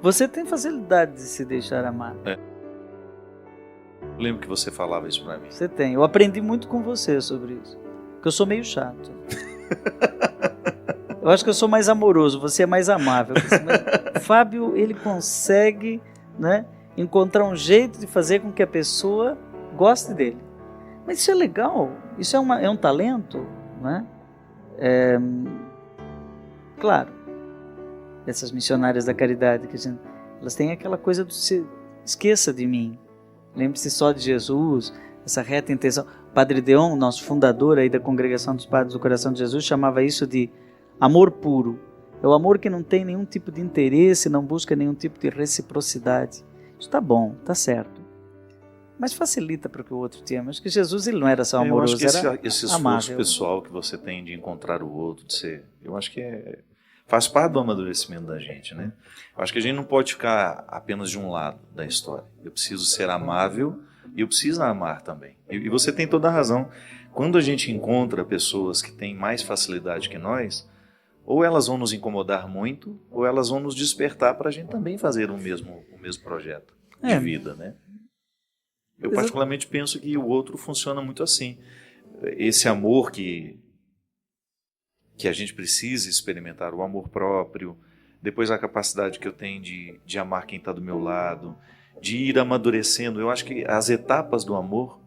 Você tem facilidade de se deixar amar. Eu lembro que você falava isso pra mim. Você tem. Eu aprendi muito com você sobre isso. Porque eu sou meio chato. Eu acho que eu sou mais amoroso, você é mais amável. O Fábio, ele consegue, né, encontrar um jeito de fazer com que a pessoa goste dele. Mas isso é legal, isso é um talento, né? Claro, essas missionárias da caridade, elas têm aquela coisa do esqueça de mim, lembre-se só de Jesus, essa reta intenção. Padre Deon, nosso fundador aí da Congregação dos Padres do Coração de Jesus, chamava isso de amor puro. É o amor que não tem nenhum tipo de interesse, não busca nenhum tipo de reciprocidade. Isso está bom, está certo. Mas facilita para que o outro te ame. Acho que Jesus, ele não era só amoroso, eu acho que amável. esse esforço pessoal que você tem de encontrar o outro, de ser, eu acho que faz parte do amadurecimento da gente, né? Eu acho que a gente não pode ficar apenas de um lado da história. Eu preciso ser amável e eu preciso amar também. E você tem toda a razão. Quando a gente encontra pessoas que têm mais facilidade que nós, ou elas vão nos incomodar muito, ou elas vão nos despertar para a gente também fazer o mesmo projeto de vida, né? Eu particularmente penso que o outro funciona muito assim. Esse amor que a gente precisa experimentar, o amor próprio, depois a capacidade que eu tenho de amar quem está do meu lado, de ir amadurecendo. Eu acho que as etapas do amor,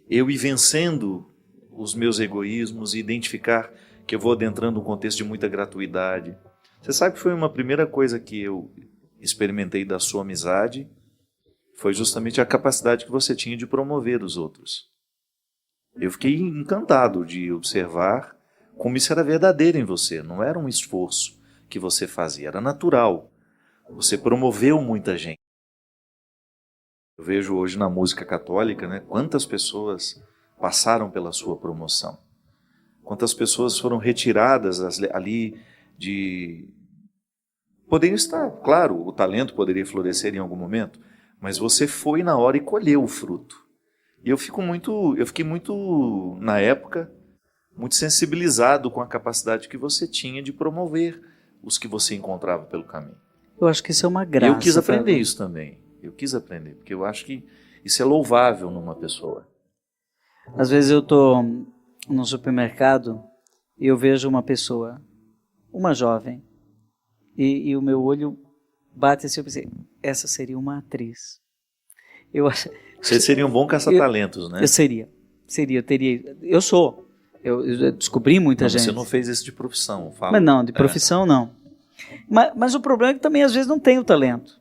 eu ir vencendo os meus egoísmos e identificar que eu vou adentrando um contexto de muita gratuidade. Você sabe que foi uma primeira coisa que eu experimentei da sua amizade, foi justamente a capacidade que você tinha de promover os outros. Eu fiquei encantado de observar como isso era verdadeiro em você, não era um esforço que você fazia, era natural. Você promoveu muita gente. Eu vejo hoje na música católica, né, quantas pessoas passaram pela sua promoção. Quantas pessoas foram retiradas ali de... Poderiam estar, claro, o talento poderia florescer em algum momento, mas você foi na hora e colheu o fruto. E eu fiquei muito, na época, muito sensibilizado com a capacidade que você tinha de promover os que você encontrava pelo caminho. Eu acho que isso é uma graça. E eu quis aprender isso também. Eu quis aprender, porque eu acho que isso é louvável numa pessoa. Às vezes eu estou no supermercado e eu vejo uma pessoa, uma jovem, e o meu olho bate assim, eu pensei, essa seria uma atriz. Você seria um bom caça-talentos, né? Eu teria. Eu sou. Eu descobri muita gente. Você não fez isso de profissão. Mas não, de profissão não. Mas o problema é que também às vezes não tem o talento.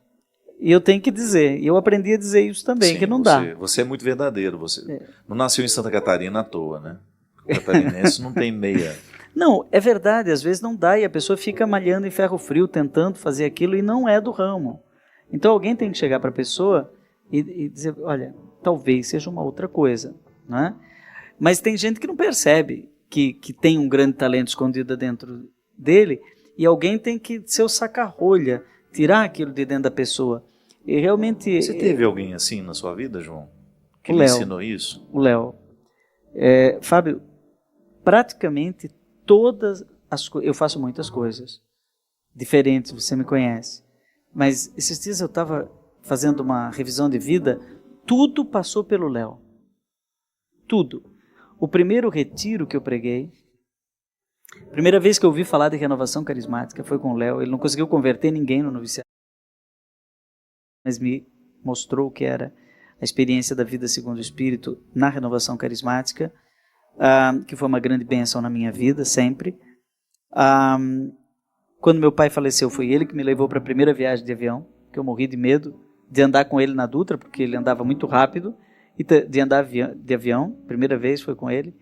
E eu tenho que dizer, e eu aprendi a dizer isso também, sim, que não dá. Você é muito verdadeiro, você não nasceu em Santa Catarina à toa, né? O catarinense não tem meia. Não, é verdade, às vezes não dá e a pessoa fica malhando em ferro frio, tentando fazer aquilo e não é do ramo. Então alguém tem que chegar para a pessoa e dizer, olha, talvez seja uma outra coisa, né? Mas tem gente que não percebe que tem um grande talento escondido dentro dele e alguém tem que ser o saca-rolha, tirar aquilo de dentro da pessoa. E realmente... Você teve alguém assim na sua vida, João? Que lhe ensinou isso? O Léo. Fábio, praticamente todas as coisas... Eu faço muitas coisas diferentes, você me conhece. Mas esses dias eu estava fazendo uma revisão de vida, tudo passou pelo Léo. Tudo. O primeiro retiro que eu preguei, primeira vez que eu ouvi falar de renovação carismática foi com o Léo. Ele não conseguiu converter ninguém no noviciado, mas me mostrou o que era a experiência da vida segundo o Espírito na renovação carismática, que foi uma grande bênção na minha vida, sempre. Quando meu pai faleceu, foi ele que me levou para a primeira viagem de avião, que eu morri de medo de andar com ele na Dutra, porque ele andava muito rápido, e de andar de avião, primeira vez foi com ele.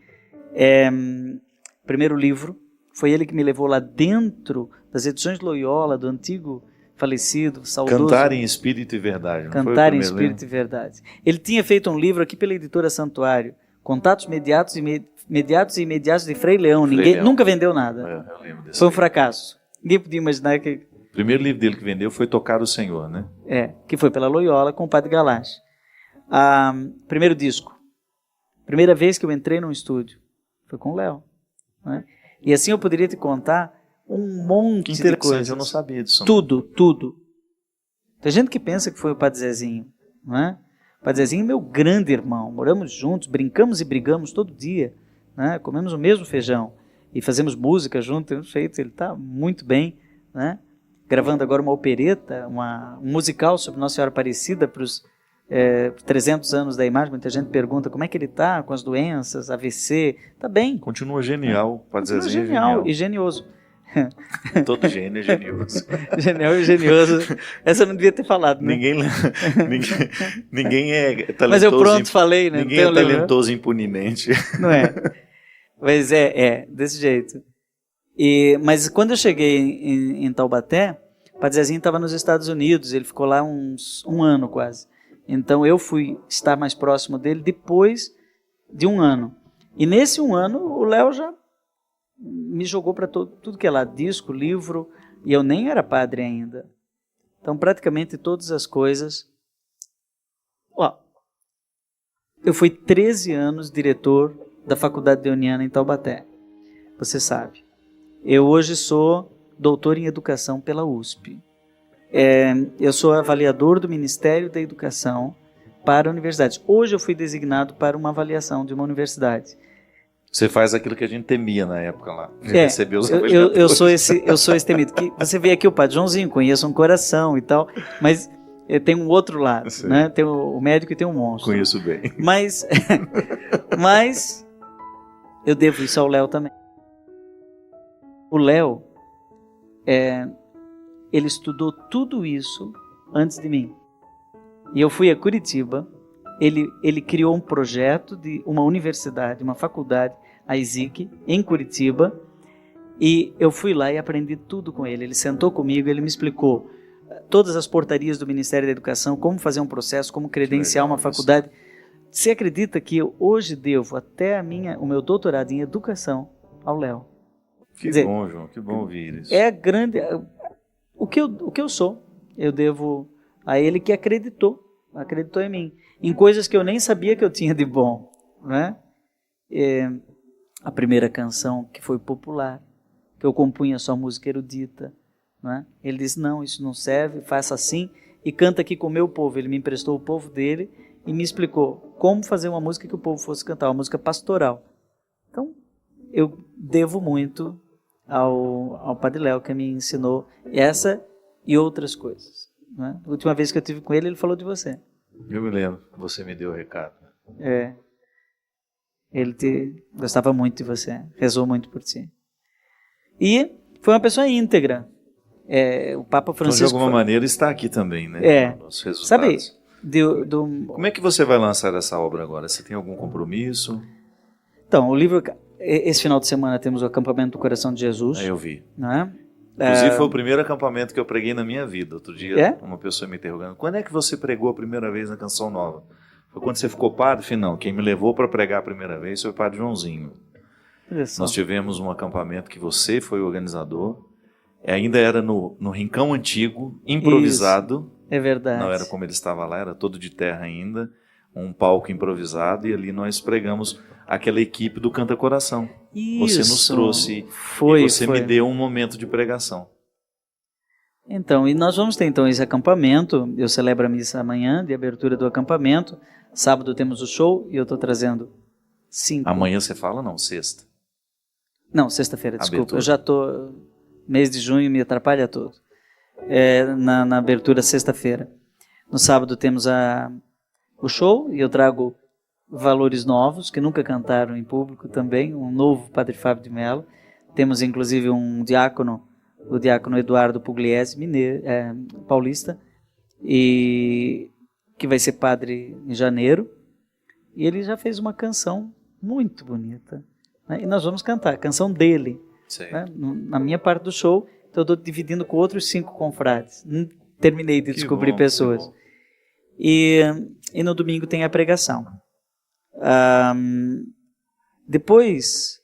Primeiro livro, foi ele que me levou lá dentro das edições de Loyola, do antigo falecido, saudoso... Cantar em Espírito e Verdade. Não Cantar foi em Espírito e Verdade. Ele tinha feito um livro aqui pela editora Santuário, Contatos Imediatos e Imediatos de Frei Leão. Leão. Nunca vendeu nada. Eu lembro desse foi um fracasso. Ninguém podia imaginar que... O primeiro livro dele que vendeu foi Tocar o Senhor, né? Que foi pela Loyola com o Padre Galache. Primeiro disco. Primeira vez que eu entrei num estúdio foi com o Léo. Né? E assim eu poderia te contar um monte de coisas. Eu não sabia disso. Tudo. Tem gente que pensa que foi o Padre Zezinho, não é? O Padre Zezinho é meu grande irmão, moramos juntos, brincamos e brigamos todo dia, né? Comemos o mesmo feijão e fazemos música junto, ele está muito bem, né? Gravando agora uma opereta, um musical sobre Nossa Senhora Aparecida para os 300 anos da imagem. Muita gente pergunta como é que ele está com as doenças, AVC, está bem. Continua genial, Padre Continua Zezinho genial e genioso. Todo gênio é genioso. Genial e genioso. Essa eu não devia ter falado, né? Ninguém é talentoso. Mas eu pronto falei, né? Ninguém é talentoso impunemente. Não é? Mas desse jeito. Mas quando eu cheguei em Taubaté, o Padre Zezinho estava nos Estados Unidos, ele ficou lá um ano quase. Então eu fui estar mais próximo dele depois de um ano. E nesse um ano, o Léo já me jogou para tudo que é lá, disco, livro, e eu nem era padre ainda. Então, praticamente todas as coisas. Eu fui 13 anos diretor da Faculdade Deoniana em Taubaté. Você sabe. Eu hoje sou doutor em Educação pela USP. Eu sou avaliador do Ministério da Educação para universidades. Hoje eu fui designado para uma avaliação de uma universidade. Você faz aquilo que a gente temia na época lá. Receber os eu sou esse temido. Que você vê aqui o Padre Joãozinho, conheço um coração e tal, mas tem um outro lado, né? Tem o médico e tem um monstro. Conheço bem. Mas eu devo isso ao Léo também. O Léo, ele estudou tudo isso antes de mim. E eu fui a Curitiba, ele criou um projeto de uma universidade, uma faculdade, a ISIC, em Curitiba, e eu fui lá e aprendi tudo com ele. Ele sentou comigo, ele me explicou todas as portarias do Ministério da Educação, como fazer um processo, como credenciar uma faculdade. Você acredita que eu hoje devo até o meu doutorado em Educação ao Léo? Que bom, João, que bom ouvir isso. O que eu sou, eu devo a ele que acreditou em mim, em coisas que eu nem sabia que eu tinha de bom, né? A primeira canção que foi popular, que eu compunha só música erudita, né? Ele disse, não, isso não serve, faça assim e canta aqui com o meu povo. Ele me emprestou o povo dele e me explicou como fazer uma música que o povo fosse cantar, uma música pastoral. Então, eu devo muito ao Padre Léo, que me ensinou essa e outras coisas, né? A última vez que eu estive com ele falou de você. Eu me lembro, você me deu o recado. Ele gostava muito de você, rezou muito por ti. E foi uma pessoa íntegra. O Papa Francisco... Então, de alguma maneira, está aqui também, né? Os resultados. Sabe, como é que você vai lançar essa obra agora? Você tem algum compromisso? Então, o livro... Esse final de semana temos o acampamento do Coração de Jesus. Eu vi. Né? Inclusive foi o primeiro acampamento que eu preguei na minha vida. Outro dia uma pessoa me interrogando, quando é que você pregou a primeira vez na Canção Nova? Foi quando você ficou padre? Falei, não, quem me levou para pregar a primeira vez foi o Padre Joãozinho. Nós tivemos um acampamento que você foi o organizador, ainda era no rincão antigo, improvisado. Isso, é verdade. Não era como ele estava lá, era todo de terra ainda, um palco improvisado, e ali nós pregamos aquela equipe do Canta Coração. Isso. Você nos trouxe e você me deu um momento de pregação. Então, e nós vamos ter então esse acampamento. Eu celebro a missa amanhã de abertura do acampamento. Sábado temos o show e eu estou trazendo 5. Amanhã você fala? Não, sexta. Não, sexta-feira, desculpa. Abertura. Eu já estou... Mês de junho me atrapalha todo. Na abertura, sexta-feira. No sábado temos o show e eu trago valores novos que nunca cantaram em público também. Um novo Padre Fábio de Mello. Temos inclusive um diácono, o diácono Eduardo Pugliese, paulista, e que vai ser padre em janeiro. E ele já fez uma canção muito bonita, né? E nós vamos cantar a canção dele, né? Na minha parte do show. Então eu estou dividindo com outros 5 confrades. Terminei de descobrir pessoas. E no domingo tem a pregação. Depois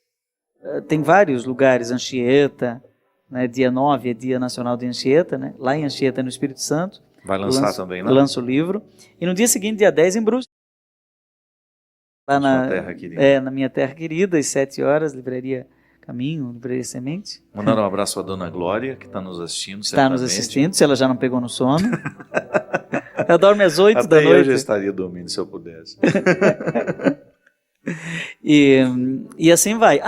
tem vários lugares, Anchieta, né? Dia 9 é Dia Nacional de Anchieta, né? Lá em Anchieta, no Espírito Santo. Vai lançar também, né? Lança o livro. E no dia seguinte, dia 10, em Brusque. Lá na minha terra querida, às 7 horas, livraria Caminho, livraria Semente. Mandar um abraço à Dona Glória, que está nos assistindo. Está nos assistindo, se ela já não pegou no sono. Eu dormo às 8 da Até eu noite. já estaria dormindo se eu pudesse. E assim vai.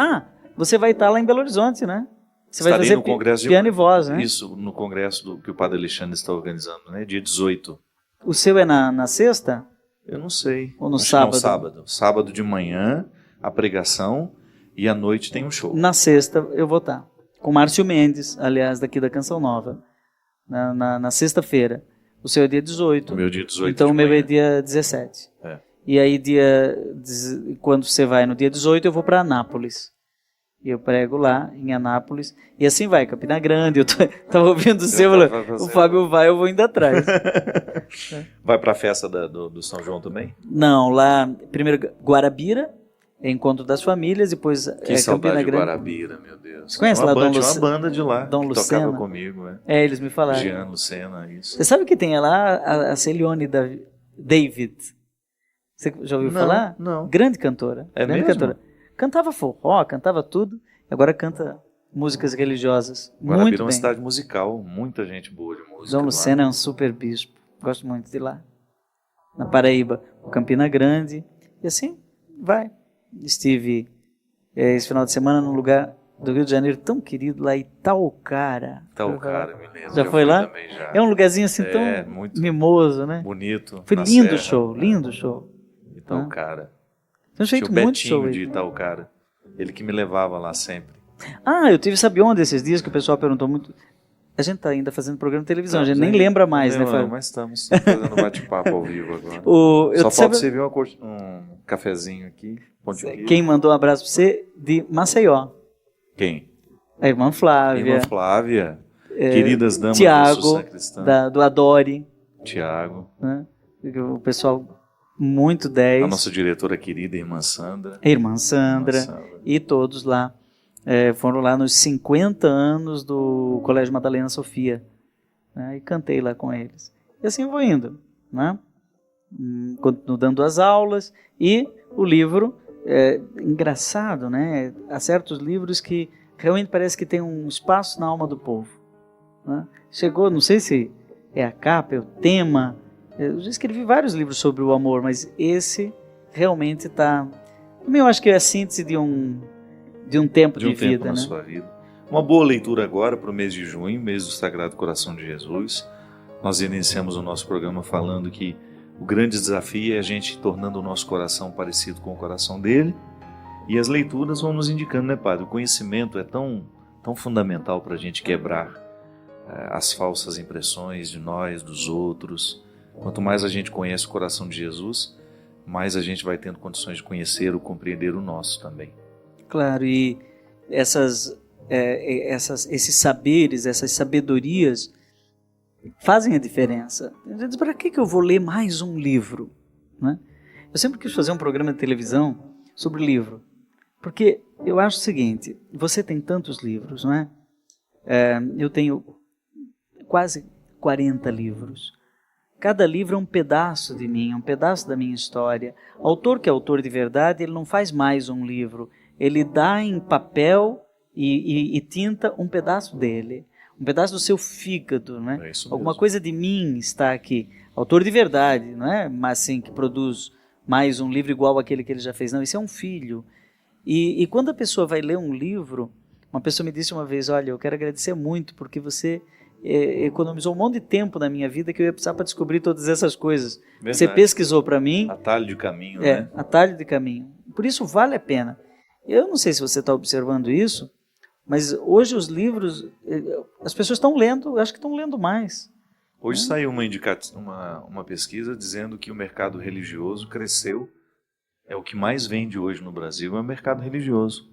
Você vai estar lá em Belo Horizonte, né? Você vai Estarei fazer no congresso piano e voz, né? Isso, no congresso que o Padre Alexandre está organizando, né? Dia 18. O seu é na sexta? Eu não sei. Ou no Acho que sábado? não, sábado. Sábado de manhã, a pregação, e à noite tem um show. Na sexta eu vou estar. Com Márcio Mendes, aliás, daqui da Canção Nova. Na sexta-feira. O seu é dia 18. O meu dia 18 Então de o meu manhã. é dia 17. É. E aí, quando você vai no dia 18, eu vou para Anápolis. E eu prego lá em Anápolis. E assim vai, Campina Grande. Eu tava ouvindo o seu, o Fábio vai, eu vou indo atrás. Vai para a festa do São João também? Não, lá, primeiro Guarabira, é Encontro das Famílias, depois Que saudade Campina de Grande. Guarabira, meu Deus. Você conhece lá Tinha uma banda de lá, Dom que Lucena? tocava comigo. Eles me falaram. Jean Lucena, isso. Você sabe que tem lá a Celione David? Você já ouviu falar? Não. Grande cantora. É grande mesmo? cantora. Cantava forró, cantava tudo. Agora canta músicas religiosas. Guarabira Muito é uma bem. cidade musical, muita gente boa de música. Dom lá. Lucena é um super bispo. Gosto muito de lá. Na Paraíba, o Campina Grande. E assim vai. Estive esse final de semana num lugar do Rio de Janeiro tão querido, lá Itaucara. Itaucara, me lembro. Já foi fui lá? também, já. É um lugarzinho assim tão muito mimoso, né? bonito. Foi na lindo o serra. show, lindo o show. Itaucara. Tem Tinha feito o muito show Betinho aí. de Itaucara. Ele que me levava lá sempre. Eu tive, sabe onde esses dias que o pessoal perguntou muito. A gente tá ainda fazendo programa de televisão, a gente nem lembra mais, né, Fábio? Mas estamos fazendo bate-papo ao vivo agora. Eu Só sabe- falta servir um cafezinho aqui. Pão de queijo. Quem mandou um abraço pra você de Maceió? Quem? A irmã Flávia. Irmã Flávia. Queridas damas do Tiago, São Cristão. do Adore. Tiago. Né? O pessoal muito 10. A nossa diretora querida, irmã Sandra. A irmã Sandra. Irmã Sandra. E todos lá. Foram lá nos 50 anos do Colégio Madalena Sofia, né, e cantei lá com eles. E assim eu vou indo, né? Continuo dando as aulas, e o livro, engraçado, né? Há certos livros que realmente parece que tem um espaço na alma do povo, né? Chegou, não sei se é a capa, é o tema, eu já escrevi vários livros sobre o amor, mas esse realmente está... Também eu acho que é a síntese de um tempo de vida, na né? sua vida. Uma boa leitura agora para o mês de junho, mês do Sagrado Coração de Jesus. Nós iniciamos o nosso programa falando que o grande desafio é a gente tornando o nosso coração parecido com o coração dele, e as leituras vão nos indicando, né, Padre? O conhecimento é tão fundamental para a gente quebrar as falsas impressões de nós, dos outros. Quanto mais a gente conhece o coração de Jesus, mais a gente vai tendo condições de conhecer ou compreender o nosso também. Claro, e esses saberes, essas sabedorias fazem a diferença. Para que eu vou ler mais um livro? Né? Eu sempre quis fazer um programa de televisão sobre livro, porque eu acho o seguinte, você tem tantos livros, não é? Eu tenho quase 40 livros. Cada livro é um pedaço de mim, um pedaço da minha história. O autor que é autor de verdade, ele não faz mais um livro, ele dá em papel e tinta um pedaço dele, um pedaço do seu fígado, né? É isso mesmo. Alguma coisa de mim está aqui. Autor de verdade, não é? Mas assim, que produz mais um livro igual àquele que ele já fez. Não, esse é um filho. E quando a pessoa vai ler um livro, uma pessoa me disse uma vez, olha, eu quero agradecer muito, porque você economizou um monte de tempo na minha vida que eu ia precisar para descobrir todas essas coisas. Verdade. Você pesquisou para mim. Atalho de caminho, né? Atalho de caminho. Por isso vale a pena. Eu não sei se você está observando isso, mas hoje os livros, as pessoas estão lendo, acho que estão lendo mais. Hoje saiu uma pesquisa dizendo que o mercado religioso cresceu. É o que mais vende hoje no Brasil, é o mercado religioso.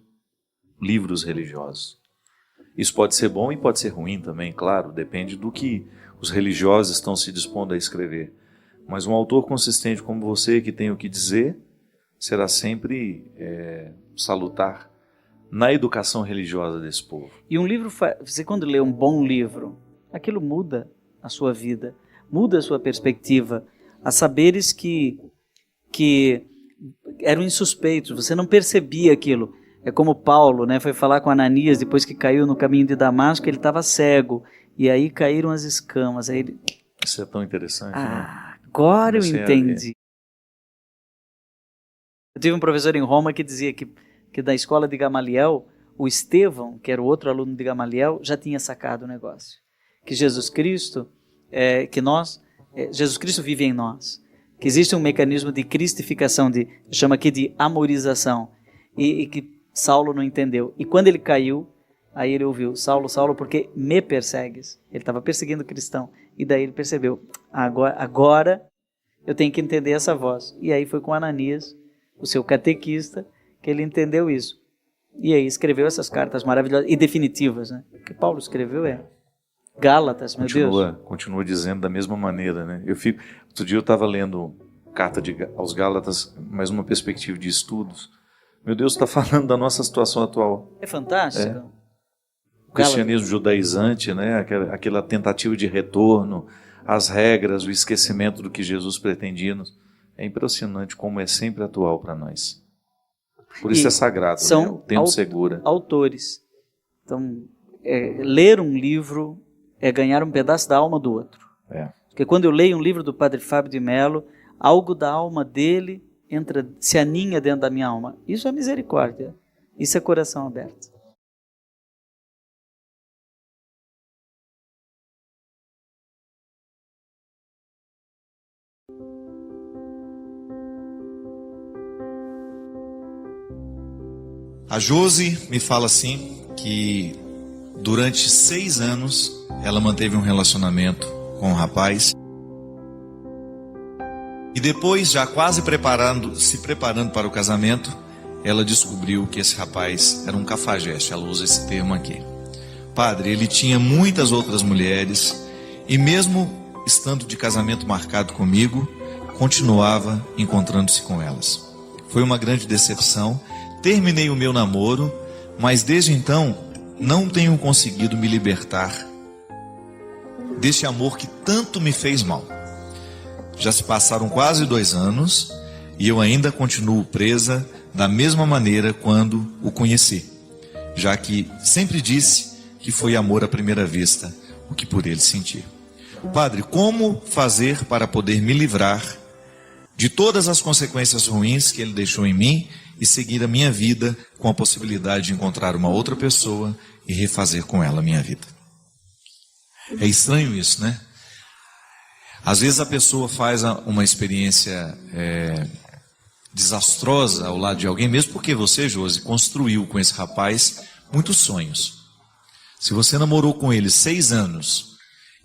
Livros religiosos. Isso pode ser bom e pode ser ruim também, claro, depende do que os religiosos estão se dispondo a escrever. Mas um autor consistente como você, que tem o que dizer, será sempre salutar na educação religiosa desse povo. E um livro, você quando lê um bom livro, aquilo muda a sua vida, muda a sua perspectiva. Há saberes que eram insuspeitos, você não percebia aquilo. É como Paulo, né, foi falar com Ananias depois que caiu no caminho de Damasco, ele estava cego, e aí caíram as escamas. Aí ele, Isso é tão interessante, né? Agora eu Comecei a entendi. Eu tive um professor em Roma que dizia que da escola de Gamaliel, o Estevão, que era o outro aluno de Gamaliel, já tinha sacado o negócio. Que Jesus Cristo, Jesus Cristo vive em nós. Que existe um mecanismo de cristificação, chama aqui de amorização, e que Saulo não entendeu. E quando ele caiu, aí ele ouviu, Saulo, Saulo, porque me persegues? Ele estava perseguindo o cristão. E daí ele percebeu, agora eu tenho que entender essa voz. E aí foi com Ananias, o seu catequista, que ele entendeu isso. E aí escreveu essas cartas maravilhosas e definitivas, né? O que Paulo escreveu Gálatas, meu Deus. Continua dizendo da mesma maneira, né? Outro dia eu estava lendo carta aos Gálatas, mais uma perspectiva de estudos. Meu Deus, está falando da nossa situação atual. É fantástico. O cristianismo judaizante, né? Aquela tentativa de retorno, as regras, o esquecimento do que Jesus pretendia-nos. É impressionante como é sempre atual para nós. Por isso é sagrado, são, né? O tempo segura. Autores. Então, ler um livro é ganhar um pedaço da alma do outro. Porque quando eu leio um livro do Padre Fábio de Mello, algo da alma dele se aninha dentro da minha alma. Isso é misericórdia. Isso é coração aberto. A Josi me fala assim que durante 6 anos ela manteve um relacionamento com um rapaz e depois, já quase se preparando para o casamento, ela descobriu que esse rapaz era um cafajeste. Ela usa esse termo aqui. Padre, ele tinha muitas outras mulheres e mesmo estando de casamento marcado comigo, continuava encontrando-se com elas. Foi uma grande decepção. Terminei o meu namoro, mas desde então não tenho conseguido me libertar deste amor que tanto me fez mal. Já se passaram quase 2 anos e eu ainda continuo presa da mesma maneira quando o conheci, já que sempre disse que foi amor à primeira vista o que por ele senti. Padre, como fazer para poder me livrar de todas as consequências ruins que ele deixou em mim e seguir a minha vida com a possibilidade de encontrar uma outra pessoa e refazer com ela a minha vida? É estranho isso, né? Às vezes a pessoa faz uma experiência desastrosa ao lado de alguém, mesmo porque você, Josi, construiu com esse rapaz muitos sonhos. Se você namorou com ele 6 anos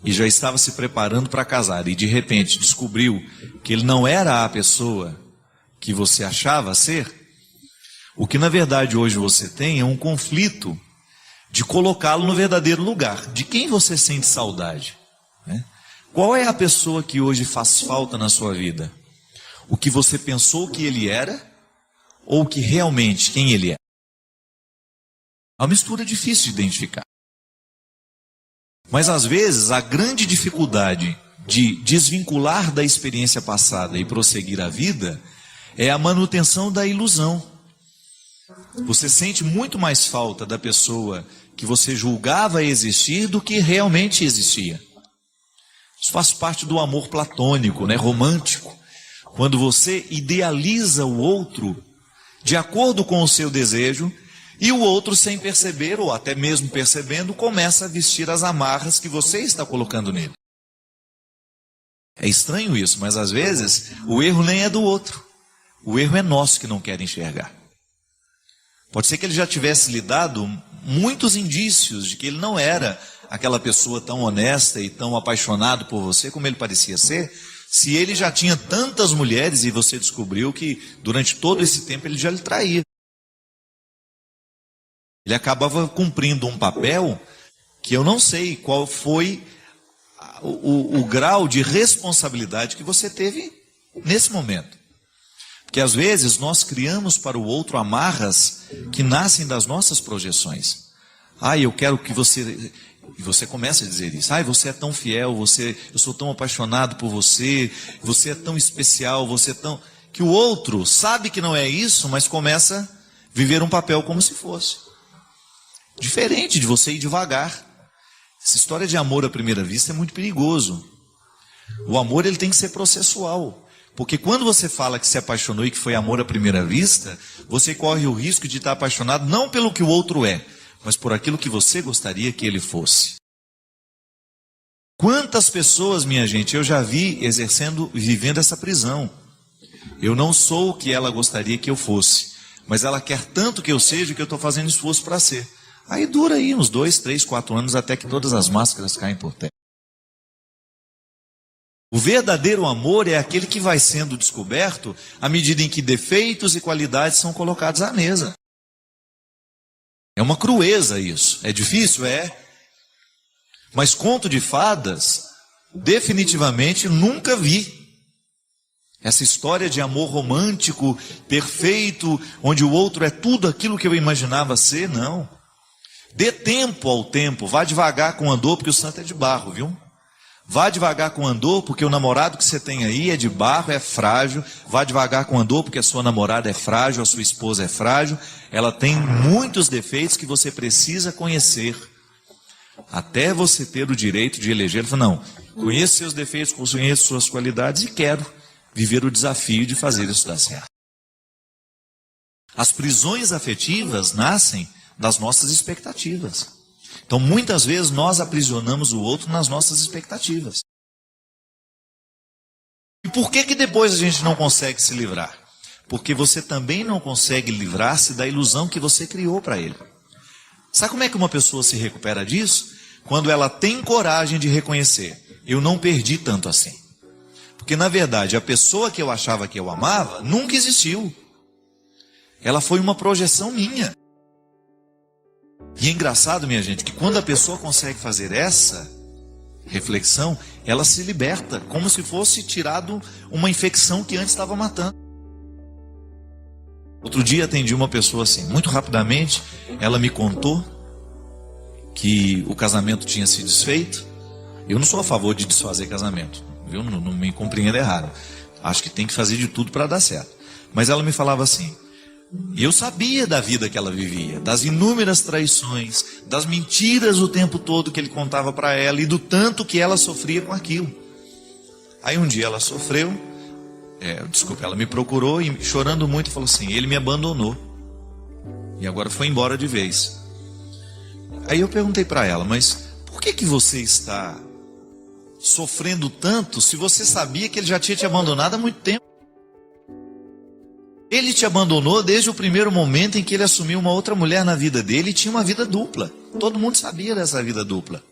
e já estava se preparando para casar e de repente descobriu que ele não era a pessoa que você achava ser, o que na verdade hoje você tem é um conflito de colocá-lo no verdadeiro lugar. De quem você sente saudade, né? Qual é a pessoa que hoje faz falta na sua vida? O que você pensou que ele era ou que realmente quem ele é? É uma mistura difícil de identificar. Mas às vezes a grande dificuldade de desvincular da experiência passada e prosseguir a vida é a manutenção da ilusão. Você sente muito mais falta da pessoa que você julgava existir do que realmente existia. Isso faz parte do amor platônico, né, romântico. Quando você idealiza o outro de acordo com o seu desejo e o outro, sem perceber ou até mesmo percebendo, começa a vestir as amarras que você está colocando nele. É estranho isso, mas às vezes o erro nem é do outro. O erro é nosso que não quer enxergar. Pode ser que ele já tivesse lhe dado muitos indícios de que ele não era aquela pessoa tão honesta e tão apaixonado por você como ele parecia ser, se ele já tinha tantas mulheres e você descobriu que durante todo esse tempo ele já lhe traía. Ele acabava cumprindo um papel que eu não sei qual foi o grau de responsabilidade que você teve nesse momento. Porque às vezes nós criamos para o outro amarras que nascem das nossas projeções. Eu quero que você... E você começa a dizer isso. Você é tão fiel, eu sou tão apaixonado por você, você é tão especial, você é tão... Que o outro sabe que não é isso, mas começa a viver um papel como se fosse. Diferente de você ir devagar. Essa história de amor à primeira vista é muito perigoso. O amor ele tem que ser processual. Porque quando você fala que se apaixonou e que foi amor à primeira vista, você corre o risco de estar apaixonado não pelo que o outro é, mas por aquilo que você gostaria que ele fosse. Quantas pessoas, minha gente, eu já vi vivendo essa prisão. Eu não sou o que ela gostaria que eu fosse, mas ela quer tanto que eu seja que eu estou fazendo esforço para ser. Aí dura aí uns 2, 3, 4 anos até que todas as máscaras caem por terra. O verdadeiro amor é aquele que vai sendo descoberto à medida em que defeitos e qualidades são colocados à mesa. É uma crueza isso. É difícil? É. Mas conto de fadas, definitivamente nunca vi. Essa história de amor romântico, perfeito, onde o outro é tudo aquilo que eu imaginava ser, não. Dê tempo ao tempo, vá devagar com o andor, porque o santo é de barro, viu? Vá devagar com o andor, porque o namorado que você tem aí é de barro, é frágil. Vá devagar com o andor, porque a sua namorada é frágil, a sua esposa é frágil. Ela tem muitos defeitos que você precisa conhecer. Até você ter o direito de eleger. Ele falou, não, conheço seus defeitos, conheço suas qualidades e quero viver o desafio de fazer isso dar certo. As prisões afetivas nascem das nossas expectativas. Então, muitas vezes, nós aprisionamos o outro nas nossas expectativas. E por que depois a gente não consegue se livrar? Porque você também não consegue livrar-se da ilusão que você criou para ele. Sabe como é que uma pessoa se recupera disso? Quando ela tem coragem de reconhecer, eu não perdi tanto assim. Porque, na verdade, a pessoa que eu achava que eu amava nunca existiu. Ela foi uma projeção minha. E é engraçado, minha gente, que quando a pessoa consegue fazer essa reflexão, ela se liberta, como se fosse tirado uma infecção que antes estava matando. Outro dia atendi uma pessoa assim, muito rapidamente, ela me contou que o casamento tinha se desfeito. Eu não sou a favor de desfazer casamento, viu? Não me compreenda errado. Acho que tem que fazer de tudo para dar certo. Mas ela me falava assim, eu sabia da vida que ela vivia, das inúmeras traições, das mentiras o tempo todo que ele contava para ela e do tanto que ela sofria com aquilo. Aí um dia ela sofreu, ela me procurou e chorando muito falou assim, ele me abandonou e agora foi embora de vez. Aí eu perguntei para ela, mas por que você está sofrendo tanto se você sabia que ele já tinha te abandonado há muito tempo? Ele te abandonou desde o primeiro momento em que ele assumiu uma outra mulher na vida dele e tinha uma vida dupla. Todo mundo sabia dessa vida dupla.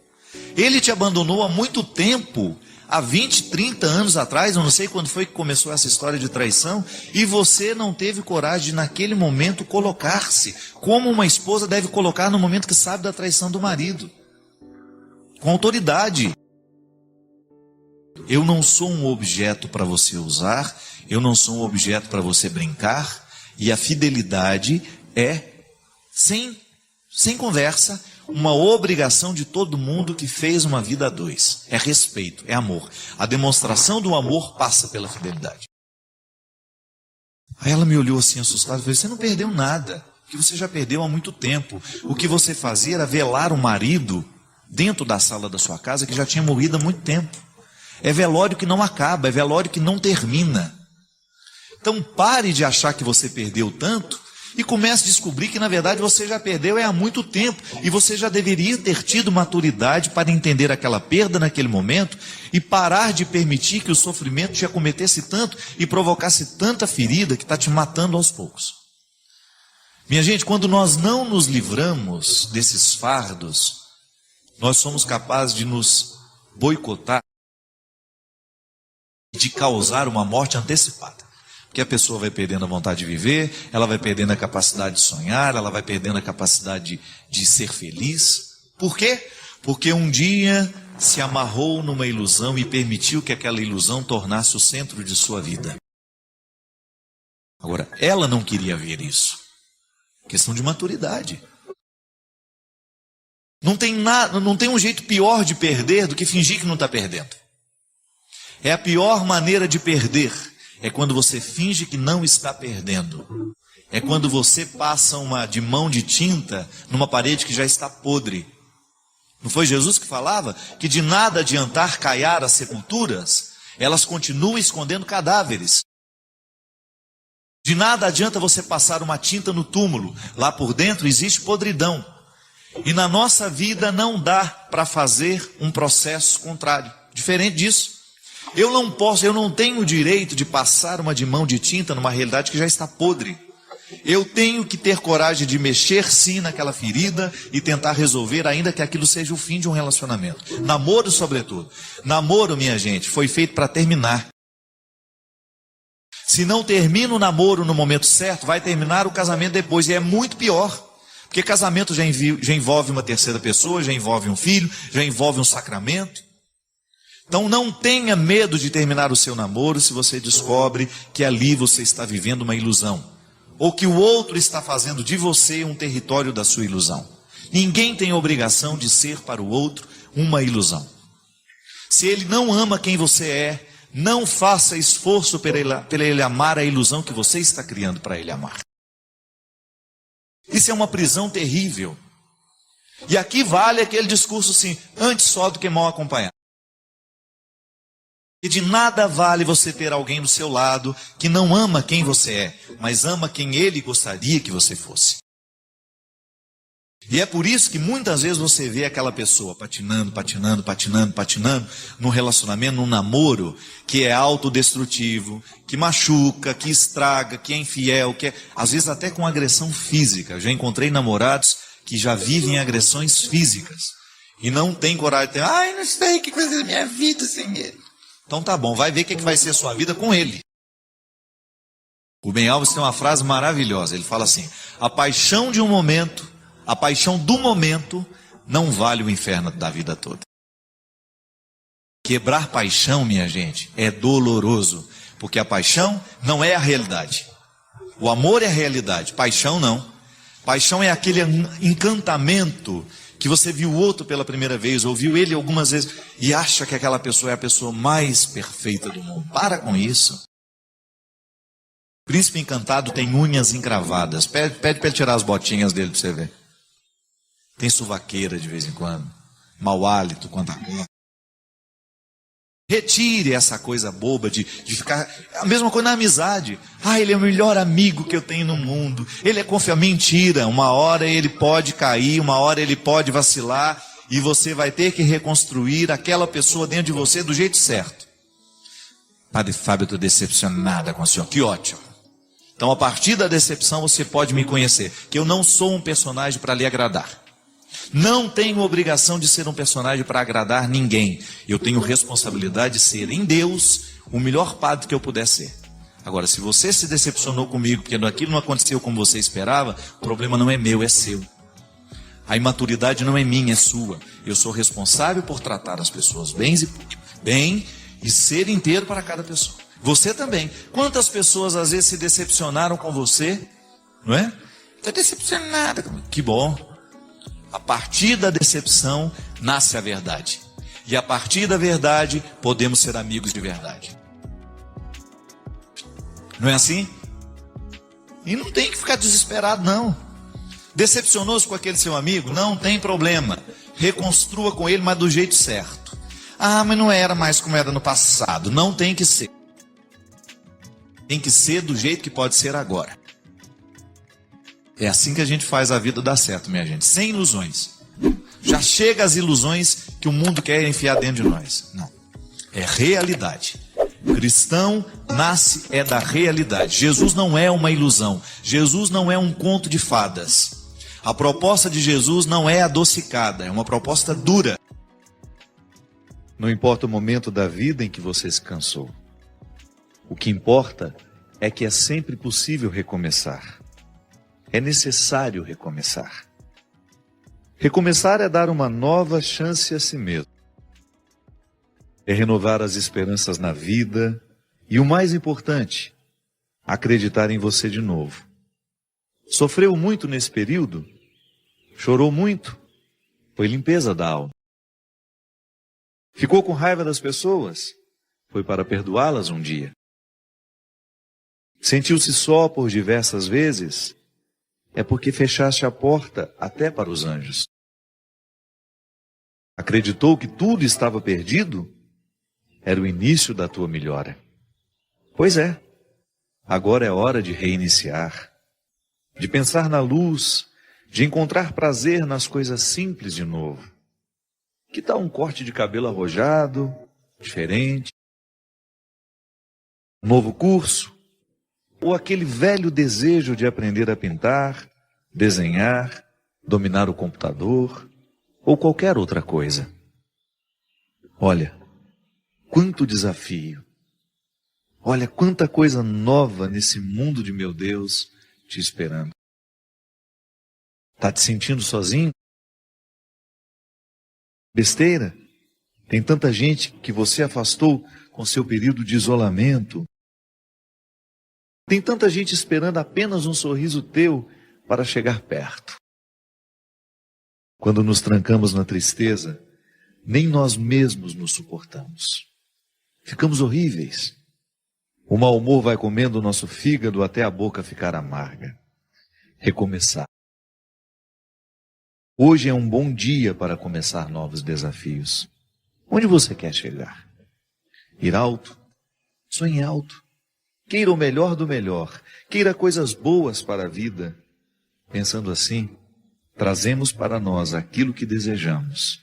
Ele te abandonou há muito tempo, há 20, 30 anos atrás, eu não sei quando foi que começou essa história de traição, e você não teve coragem de naquele momento colocar-se, como uma esposa deve colocar no momento que sabe da traição do marido. Com autoridade. Eu não sou um objeto para você usar, eu não sou um objeto para você brincar, e a fidelidade é, sem conversa, uma obrigação de todo mundo que fez uma vida a dois. É respeito, é amor. A demonstração do amor passa pela fidelidade. Aí ela me olhou assim assustada e falou, você não perdeu nada, que você já perdeu há muito tempo. O que você fazia era velar o marido dentro da sala da sua casa que já tinha morrido há muito tempo. É velório que não acaba, é velório que não termina. Então pare de achar que você perdeu tanto e comece a descobrir que na verdade você já perdeu há muito tempo. E você já deveria ter tido maturidade para entender aquela perda naquele momento e parar de permitir que o sofrimento te acometesse tanto e provocasse tanta ferida que está te matando aos poucos. Minha gente, quando nós não nos livramos desses fardos, nós somos capazes de nos boicotar, de causar uma morte antecipada. Porque a pessoa vai perdendo a vontade de viver, ela vai perdendo a capacidade de sonhar, ela vai perdendo a capacidade de ser feliz. Por quê? Porque um dia se amarrou numa ilusão e permitiu que aquela ilusão tornasse o centro de sua vida. Agora, ela não queria ver isso. Questão de maturidade. Não tem um jeito pior de perder do que fingir que não está perdendo. É a pior maneira de perder. É quando você finge que não está perdendo. É quando você passa de mão de tinta numa parede que já está podre. Não foi Jesus que falava que de nada adiantar caiar as sepulturas? Elas continuam escondendo cadáveres. De nada adianta você passar uma tinta no túmulo. Lá por dentro existe podridão. E na nossa vida não dá para fazer um processo contrário. Diferente disso. Eu não tenho o direito de passar uma de mão de tinta numa realidade que já está podre. Eu tenho que ter coragem de mexer sim naquela ferida e tentar resolver, ainda que aquilo seja o fim de um relacionamento. Namoro, sobretudo. Namoro, minha gente, foi feito para terminar. Se não termina o namoro no momento certo, vai terminar o casamento depois. E é muito pior. Porque casamento já envolve uma terceira pessoa, já envolve um filho, já envolve um sacramento. Então não tenha medo de terminar o seu namoro se você descobre que ali você está vivendo uma ilusão. Ou que o outro está fazendo de você um território da sua ilusão. Ninguém tem obrigação de ser para o outro uma ilusão. Se ele não ama quem você é, não faça esforço para ele amar a ilusão que você está criando para ele amar. Isso é uma prisão terrível. E aqui vale aquele discurso assim, antes só do que mal acompanhado. E de nada vale você ter alguém do seu lado que não ama quem você é, mas ama quem ele gostaria que você fosse. E é por isso que muitas vezes você vê aquela pessoa patinando num relacionamento, num namoro, que é autodestrutivo, que machuca, que estraga, que é infiel, às vezes até com agressão física. Eu já encontrei namorados que já vivem agressões físicas e não tem coragem de ter, não sei o que fazer da minha vida sem ele. Então tá bom, vai ver o que vai ser a sua vida com ele. O Ben Alves tem uma frase maravilhosa, ele fala assim, a paixão do momento não vale o inferno da vida toda. Quebrar paixão, minha gente, é doloroso, porque a paixão não é a realidade. O amor é a realidade, paixão não. Paixão é aquele encantamento que você viu o outro pela primeira vez, ouviu ele algumas vezes e acha que aquela pessoa é a pessoa mais perfeita do mundo. Para com isso. O príncipe encantado tem unhas encravadas. Pede para ele tirar as botinhas dele para você ver. Tem suvaqueira de vez em quando. Mau hálito quanto a cor. Retire essa coisa boba de ficar... A mesma coisa na amizade. Ele é o melhor amigo que eu tenho no mundo. Ele é confiável. Mentira. Uma hora ele pode cair, uma hora ele pode vacilar. E você vai ter que reconstruir aquela pessoa dentro de você do jeito certo. Padre Fábio, eu estou decepcionada com o senhor. Que ótimo. Então, a partir da decepção, você pode me conhecer. Que eu não sou um personagem para lhe agradar. Não tenho obrigação de ser um personagem para agradar ninguém. Eu tenho responsabilidade de ser em Deus o melhor padre que eu puder ser. Agora, se você se decepcionou comigo, porque aquilo não aconteceu como você esperava, o problema não é meu, é seu. A imaturidade não é minha, é sua. Eu sou responsável por tratar as pessoas bem e ser inteiro para cada pessoa. Você também. Quantas pessoas às vezes se decepcionaram com você? Não é? Está decepcionada. Que bom. A partir da decepção nasce a verdade. E a partir da verdade podemos ser amigos de verdade. Não é assim? E não tem que ficar desesperado, não. Decepcionou-se com aquele seu amigo? Não tem problema. Reconstrua com ele, mas do jeito certo. Mas não era mais como era no passado. Não tem que ser. Tem que ser do jeito que pode ser agora. É assim que a gente faz a vida dar certo, minha gente. Sem ilusões. Já chega as ilusões que o mundo quer enfiar dentro de nós. Não. É realidade. Cristão nasce da realidade. Jesus não é uma ilusão. Jesus não é um conto de fadas. A proposta de Jesus não é adocicada. É uma proposta dura. Não importa o momento da vida em que você se cansou. O que importa é que é sempre possível recomeçar. É necessário recomeçar. Recomeçar é dar uma nova chance a si mesmo. É renovar as esperanças na vida e, o mais importante, acreditar em você de novo. Sofreu muito nesse período? Chorou muito? Foi limpeza da alma. Ficou com raiva das pessoas? Foi para perdoá-las um dia. Sentiu-se só por diversas vezes? É porque fechaste a porta até para os anjos. Acreditou que tudo estava perdido? Era o início da tua melhora. Pois é, agora é hora de reiniciar, de pensar na luz, de encontrar prazer nas coisas simples de novo. Que tal um corte de cabelo arrojado, diferente? Um novo curso? Ou aquele velho desejo de aprender a pintar, desenhar, dominar o computador, ou qualquer outra coisa? Olha, quanto desafio! Olha quanta coisa nova nesse mundo de meu Deus te esperando. Está te sentindo sozinho? Besteira? Tem tanta gente que você afastou com seu período de isolamento. Tem tanta gente esperando apenas um sorriso teu para chegar perto. Quando nos trancamos na tristeza, nem nós mesmos nos suportamos. Ficamos horríveis. O mau humor vai comendo o nosso fígado até a boca ficar amarga. Recomeçar. Hoje é um bom dia para começar novos desafios. Onde você quer chegar? Ir alto? Sonhe alto. Queira o melhor do melhor. Queira coisas boas para a vida. Pensando assim, trazemos para nós aquilo que desejamos.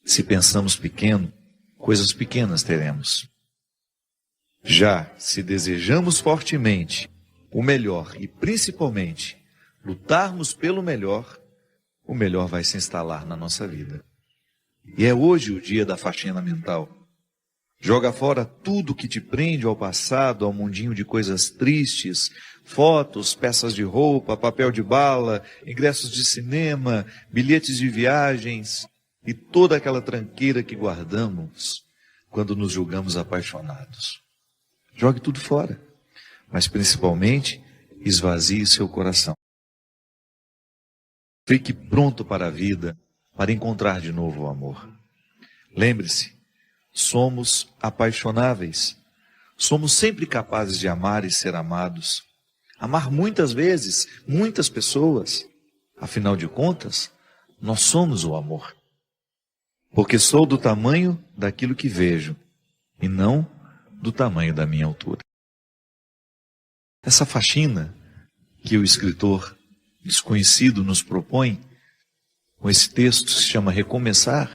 Se pensamos pequeno, coisas pequenas teremos. Já se desejamos fortemente o melhor e principalmente lutarmos pelo melhor, o melhor vai se instalar na nossa vida. E é hoje o dia da faxina mental. Joga fora tudo que te prende ao passado, ao mundinho de coisas tristes, fotos, peças de roupa, papel de bala, ingressos de cinema, bilhetes de viagens e toda aquela tranqueira que guardamos quando nos julgamos apaixonados. Jogue tudo fora, mas principalmente esvazie seu coração. Fique pronto para a vida, para encontrar de novo o amor. Lembre-se, somos apaixonáveis. Somos sempre capazes de amar e ser amados. Amar muitas vezes, muitas pessoas. Afinal de contas, nós somos o amor. Porque sou do tamanho daquilo que vejo, e não do tamanho da minha altura. Essa faxina que o escritor desconhecido nos propõe, com esse texto que se chama Recomeçar,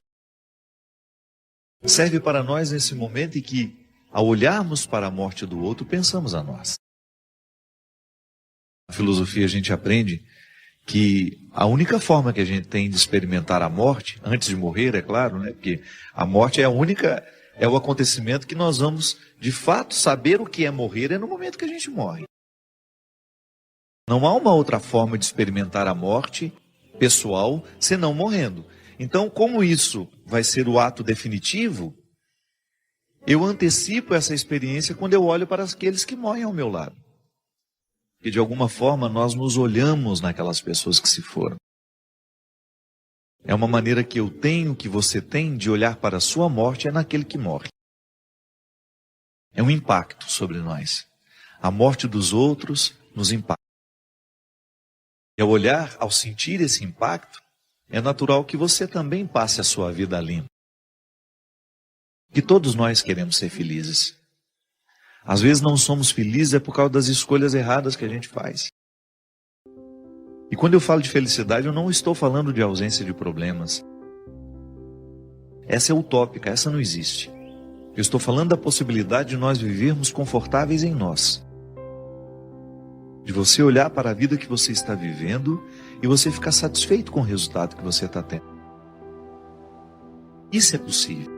serve para nós nesse momento em que, ao olharmos para a morte do outro, pensamos a nós. Na filosofia a gente aprende que a única forma que a gente tem de experimentar a morte, antes de morrer, é claro, né? Porque a morte é o acontecimento que nós vamos, de fato, saber o que é morrer é no momento que a gente morre. Não há uma outra forma de experimentar a morte pessoal senão morrendo. Então, como isso vai ser o ato definitivo, eu antecipo essa experiência quando eu olho para aqueles que morrem ao meu lado. E de alguma forma nós nos olhamos naquelas pessoas que se foram. É uma maneira que eu tenho, que você tem, de olhar para a sua morte, é naquele que morre. É um impacto sobre nós. A morte dos outros nos impacta. E ao olhar, ao sentir esse impacto, é natural que você também passe a sua vida limpa. Que todos nós queremos ser felizes. Às vezes não somos felizes é por causa das escolhas erradas que a gente faz. E quando eu falo de felicidade, eu não estou falando de ausência de problemas. Essa é utópica, essa não existe. Eu estou falando da possibilidade de nós vivermos confortáveis em nós. De você olhar para a vida que você está vivendo e você ficar satisfeito com o resultado que você está tendo. Isso é possível.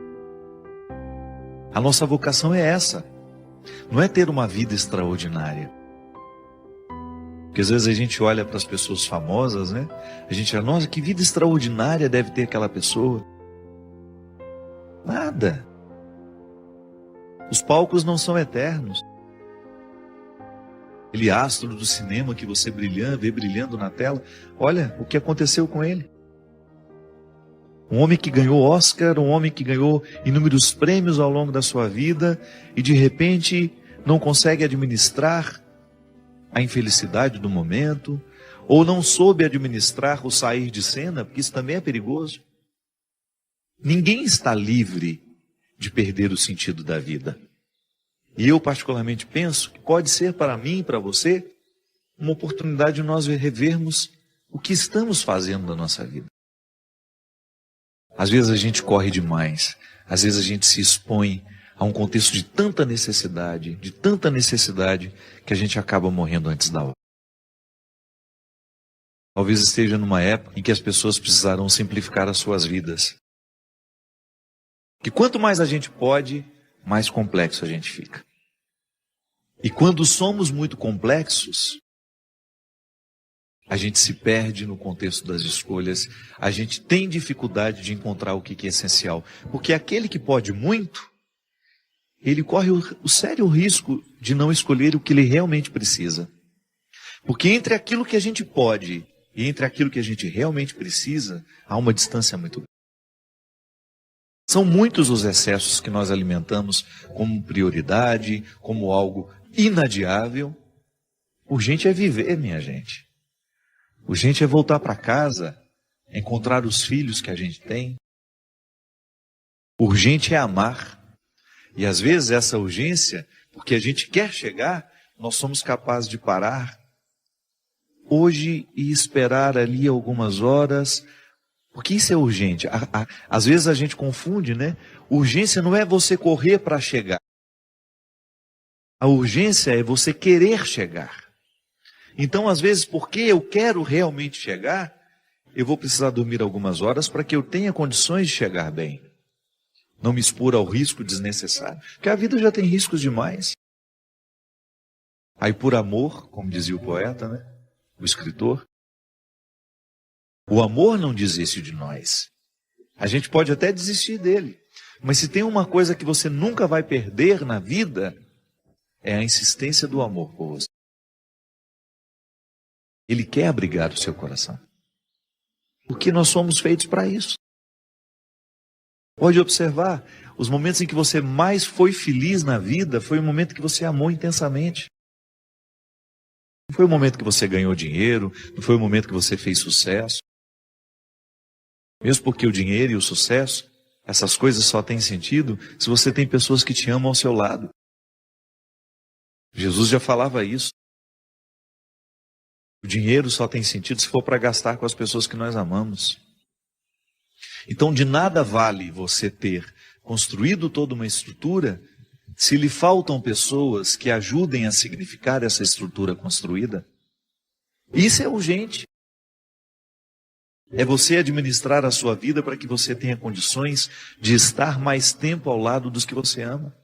A nossa vocação é essa. Não é ter uma vida extraordinária. Porque às vezes a gente olha para as pessoas famosas, né? A gente fala, nossa, que vida extraordinária deve ter aquela pessoa. Nada. Os palcos não são eternos. Aquele astro do cinema que você vê brilhando na tela, olha o que aconteceu com ele. Um homem que ganhou Oscar, um homem que ganhou inúmeros prêmios ao longo da sua vida e de repente não consegue administrar a infelicidade do momento, ou não soube administrar o sair de cena, porque isso também é perigoso. Ninguém está livre de perder o sentido da vida. E eu particularmente penso que pode ser para mim e para você uma oportunidade de nós revermos o que estamos fazendo na nossa vida. Às vezes a gente corre demais, às vezes a gente se expõe a um contexto de tanta necessidade, que a gente acaba morrendo antes da hora. Talvez esteja numa época em que as pessoas precisarão simplificar as suas vidas. Que quanto mais a gente pode, mais complexo a gente fica. E quando somos muito complexos, a gente se perde no contexto das escolhas, a gente tem dificuldade de encontrar o que é essencial. Porque aquele que pode muito, ele corre o sério risco de não escolher o que ele realmente precisa. Porque entre aquilo que a gente pode e entre aquilo que a gente realmente precisa, há uma distância muito grande. São muitos os excessos que nós alimentamos como prioridade, como algo inadiável. Urgente é viver, minha gente. Urgente é voltar para casa, encontrar os filhos que a gente tem. Urgente é amar. E às vezes essa urgência, porque a gente quer chegar, nós somos capazes de parar hoje e esperar ali algumas horas, porque isso é urgente. Às vezes a gente confunde, né? Urgência não é você correr para chegar. A urgência é você querer chegar. Então, às vezes, porque eu quero realmente chegar, eu vou precisar dormir algumas horas para que eu tenha condições de chegar bem. Não me expor ao risco desnecessário, porque a vida já tem riscos demais. Aí por amor, como dizia o poeta, né? O escritor, o amor não desiste de nós. A gente pode até desistir dele, mas se tem uma coisa que você nunca vai perder na vida, é a insistência do amor por você. Ele quer abrigar o seu coração, porque nós somos feitos para isso. Pode observar, os momentos em que você mais foi feliz na vida, foi o momento que você amou intensamente. Não foi o momento que você ganhou dinheiro, não foi o momento que você fez sucesso. Mesmo porque o dinheiro e o sucesso, essas coisas só têm sentido se você tem pessoas que te amam ao seu lado. Jesus já falava isso. O dinheiro só tem sentido se for para gastar com as pessoas que nós amamos. Então de nada vale você ter construído toda uma estrutura se lhe faltam pessoas que ajudem a significar essa estrutura construída. Isso é urgente. É você administrar a sua vida para que você tenha condições de estar mais tempo ao lado dos que você ama.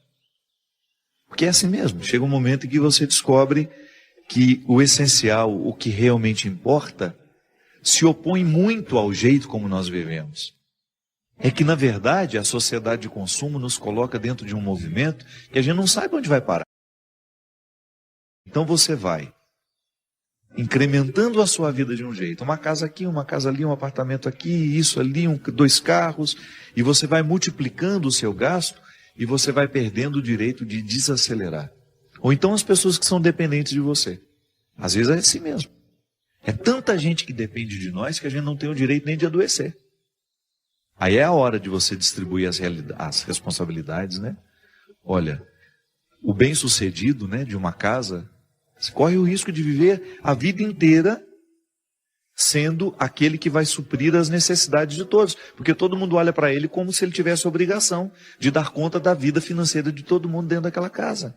Porque é assim mesmo, chega um momento em que você descobre que o essencial, o que realmente importa, se opõe muito ao jeito como nós vivemos. É que, na verdade, a sociedade de consumo nos coloca dentro de um movimento que a gente não sabe onde vai parar. Então você vai incrementando a sua vida de um jeito. Uma casa aqui, uma casa ali, um apartamento aqui, isso ali, 2 carros. E você vai multiplicando o seu gasto e você vai perdendo o direito de desacelerar. Ou então as pessoas que são dependentes de você. Às vezes é assim mesmo. É tanta gente que depende de nós que a gente não tem o direito nem de adoecer. Aí é a hora de você distribuir as responsabilidades, né? Olha, o bem-sucedido, né, de uma casa, você corre o risco de viver a vida inteira sendo aquele que vai suprir as necessidades de todos. Porque todo mundo olha para ele como se ele tivesse a obrigação de dar conta da vida financeira de todo mundo dentro daquela casa.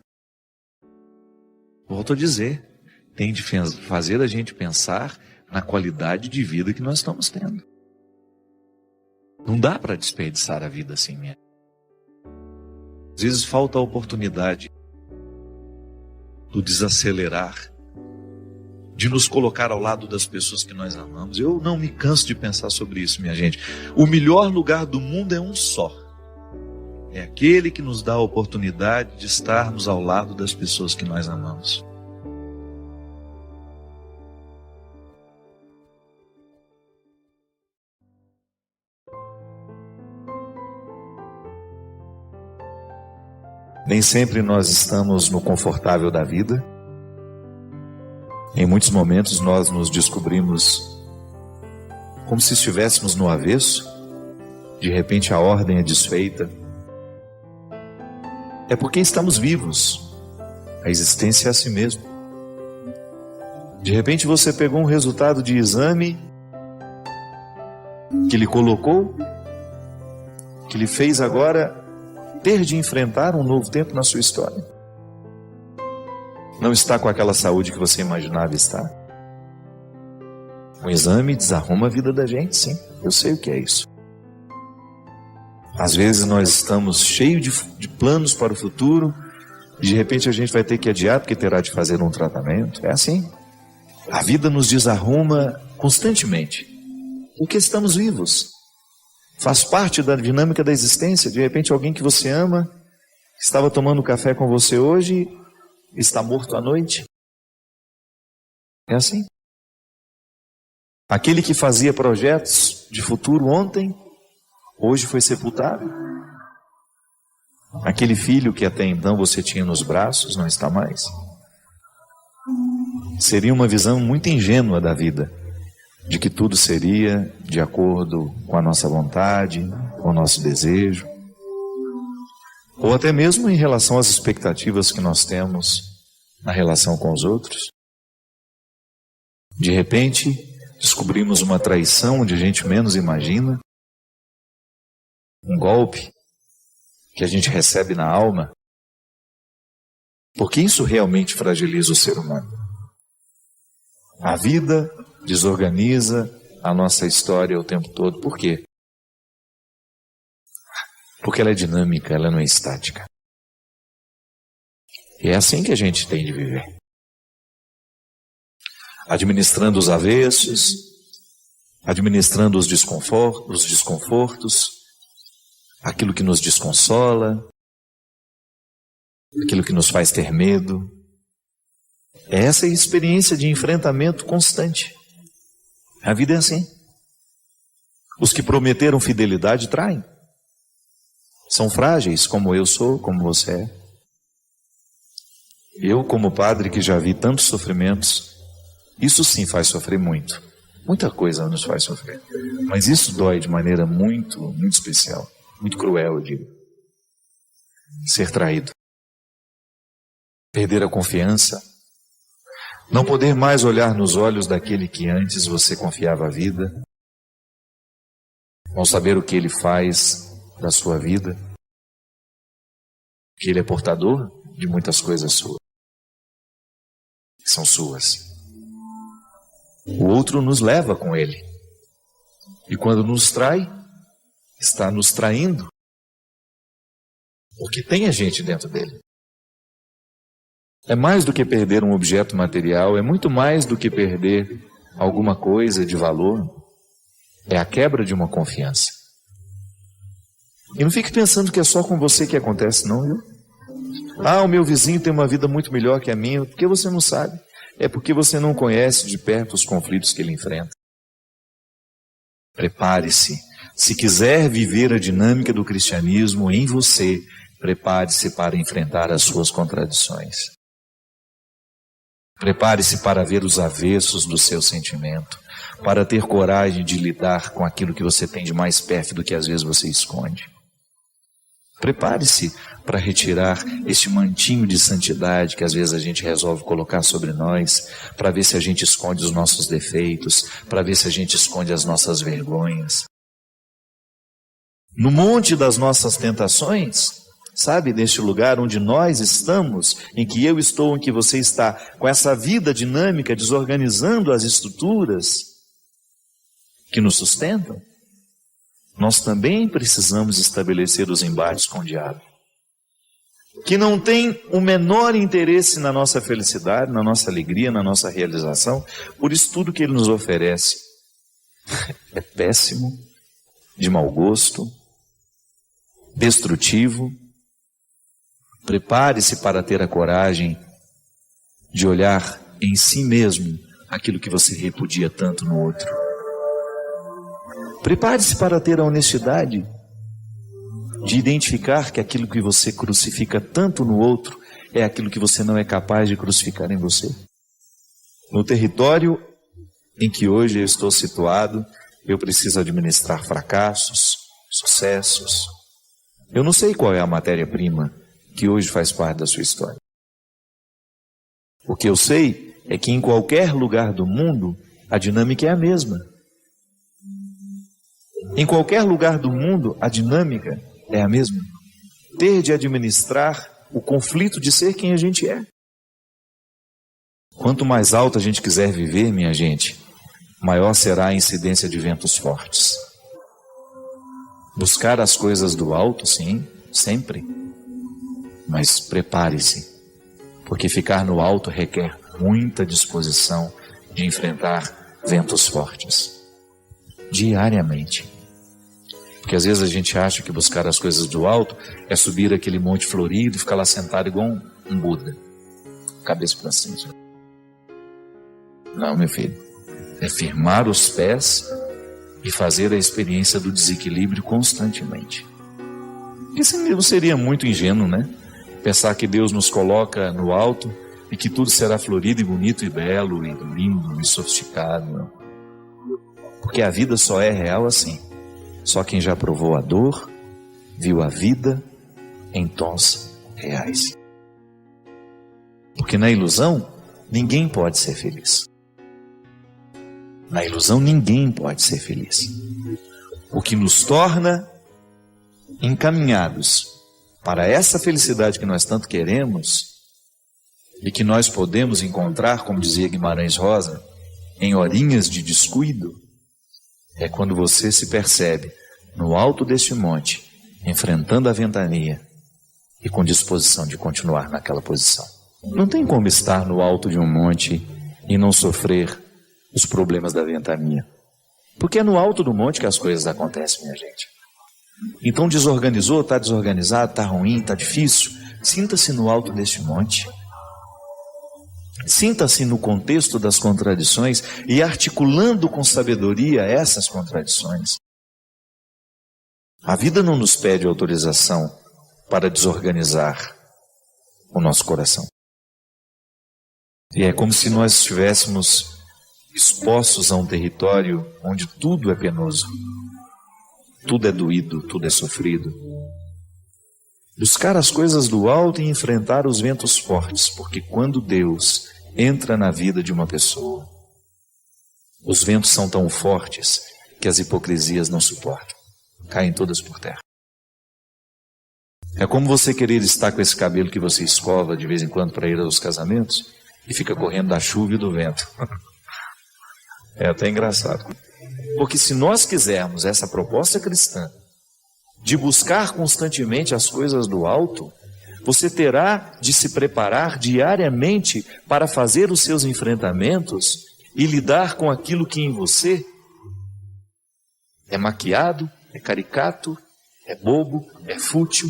Volto a dizer, tem de fazer a gente pensar na qualidade de vida que nós estamos tendo. Não dá para desperdiçar a vida assim mesmo. Às vezes falta a oportunidade do desacelerar, de nos colocar ao lado das pessoas que nós amamos. Eu não me canso de pensar sobre isso, minha gente. O melhor lugar do mundo é um só. É aquele que nos dá a oportunidade de estarmos ao lado das pessoas que nós amamos. Nem sempre nós estamos no confortável da vida. Em muitos momentos nós nos descobrimos como se estivéssemos no avesso. de repente a ordem é desfeita, é porque estamos vivos. A existência é assim mesmo. De repente você pegou um resultado de exame que lhe colocou, que lhe fez agora ter de enfrentar um novo tempo na sua história. Não está com aquela saúde que você imaginava estar. Um exame desarruma a vida da gente, sim. Eu sei o que é isso. Às vezes nós estamos cheios de planos para o futuro, e de repente a gente vai ter que adiar porque terá de fazer um tratamento. É assim. A vida nos desarruma constantemente, porque estamos vivos. Faz parte da dinâmica da existência. De repente alguém que você ama, estava tomando café com você hoje, está morto à noite. É assim. Aquele que fazia projetos de futuro ontem, hoje foi sepultado. Aquele filho que até então você tinha nos braços, não está mais. Seria uma visão muito ingênua da vida, de que tudo seria de acordo com a nossa vontade, com o nosso desejo, ou até mesmo em relação às expectativas que nós temos na relação com os outros. De repente, descobrimos uma traição onde a gente menos imagina, um golpe que a gente recebe na alma, porque isso realmente fragiliza o ser humano. A vida desorganiza a nossa história o tempo todo. Por quê? Porque ela é dinâmica, ela não é estática. E é assim que a gente tem de viver. Administrando os avessos, administrando os desconfortos, aquilo que nos desconsola, aquilo que nos faz ter medo. Essa é a experiência de enfrentamento constante. A vida é assim. Os que prometeram fidelidade traem. São frágeis, como eu sou, como você é. Eu, como padre que já vi tantos sofrimentos, isso sim faz sofrer muito. Muita coisa nos faz sofrer. Mas isso dói de maneira muito, muito especial. Muito cruel, eu digo. Ser traído. Perder a confiança. Não poder mais olhar nos olhos daquele que antes você confiava a vida. Não saber o que ele faz da sua vida. Que ele é portador de muitas coisas suas. Que são suas. O outro nos leva com ele. E quando nos trai, está nos traindo. Porque tem a gente dentro dele. É mais do que perder um objeto material, é muito mais do que perder alguma coisa de valor. É a quebra de uma confiança. E não fique pensando que é só com você que acontece, não, viu? Ah, o meu vizinho tem uma vida muito melhor que a minha. Por que você não sabe? É porque você não conhece de perto os conflitos que ele enfrenta. Prepare-se. Se quiser viver a dinâmica do cristianismo em você, prepare-se para enfrentar as suas contradições. Prepare-se para ver os avessos do seu sentimento, para ter coragem de lidar com aquilo que você tem de mais perto do que às vezes você esconde. Prepare-se para retirar este mantinho de santidade que às vezes a gente resolve colocar sobre nós, para ver se a gente esconde os nossos defeitos, para ver se a gente esconde as nossas vergonhas. No monte das nossas tentações, sabe, neste lugar onde nós estamos, em que eu estou, em que você está, com essa vida dinâmica, desorganizando as estruturas que nos sustentam, nós também precisamos estabelecer os embates com o diabo, que não tem o menor interesse na nossa felicidade, na nossa alegria, na nossa realização. Por isso tudo que ele nos oferece é péssimo, de mau gosto, destrutivo. Prepare-se para ter a coragem de olhar em si mesmo aquilo que você repudia tanto no outro. Prepare-se para ter a honestidade de identificar que aquilo que você crucifica tanto no outro é aquilo que você não é capaz de crucificar em você. No território em que hoje eu estou situado, eu preciso administrar fracassos, sucessos. Eu não sei qual é a matéria-prima que hoje faz parte da sua história. O que eu sei é que em qualquer lugar do mundo, a dinâmica é a mesma. Em qualquer lugar do mundo, a dinâmica é a mesma. Ter de administrar o conflito de ser quem a gente é. Quanto mais alto a gente quiser viver, minha gente, maior será a incidência de ventos fortes. Buscar as coisas do alto, sim, sempre. Mas prepare-se, porque ficar no alto requer muita disposição de enfrentar ventos fortes. Diariamente. Porque às vezes a gente acha que buscar as coisas do alto é subir aquele monte florido e ficar lá sentado igual um Buda, cabeça para cima. Não, meu filho. É firmar os pés e fazer a experiência do desequilíbrio constantemente. Isso seria muito ingênuo, né? Pensar que Deus nos coloca no alto e que tudo será florido e bonito e belo e lindo e sofisticado. Porque a vida só é real assim. Só quem já provou a dor, viu a vida em tons reais. Porque na ilusão, ninguém pode ser feliz. Na ilusão, ninguém pode ser feliz. O que nos torna encaminhados para essa felicidade que nós tanto queremos e que nós podemos encontrar, como dizia Guimarães Rosa, em horinhas de descuido, é quando você se percebe no alto deste monte, enfrentando a ventania e com disposição de continuar naquela posição. Não tem como estar no alto de um monte e não sofrer os problemas da ventania. Porque é no alto do monte que as coisas acontecem, minha gente. Então desorganizou, está desorganizado, está ruim, está difícil. Sinta-se no alto deste monte. Sinta-se no contexto das contradições e articulando com sabedoria essas contradições. A vida não nos pede autorização para desorganizar o nosso coração. E é como se nós estivéssemos expostos a um território onde tudo é penoso, tudo é doído, tudo é sofrido. Buscar as coisas do alto e enfrentar os ventos fortes, porque quando Deus entra na vida de uma pessoa, os ventos são tão fortes que as hipocrisias não suportam, caem todas por terra. É como você querer estar com esse cabelo que você escova de vez em quando para ir aos casamentos e fica correndo da chuva e do vento. É até engraçado. Porque se nós quisermos essa proposta cristã de buscar constantemente as coisas do alto, você terá de se preparar diariamente para fazer os seus enfrentamentos e lidar com aquilo que em você é maquiado, é caricato, é bobo, é fútil.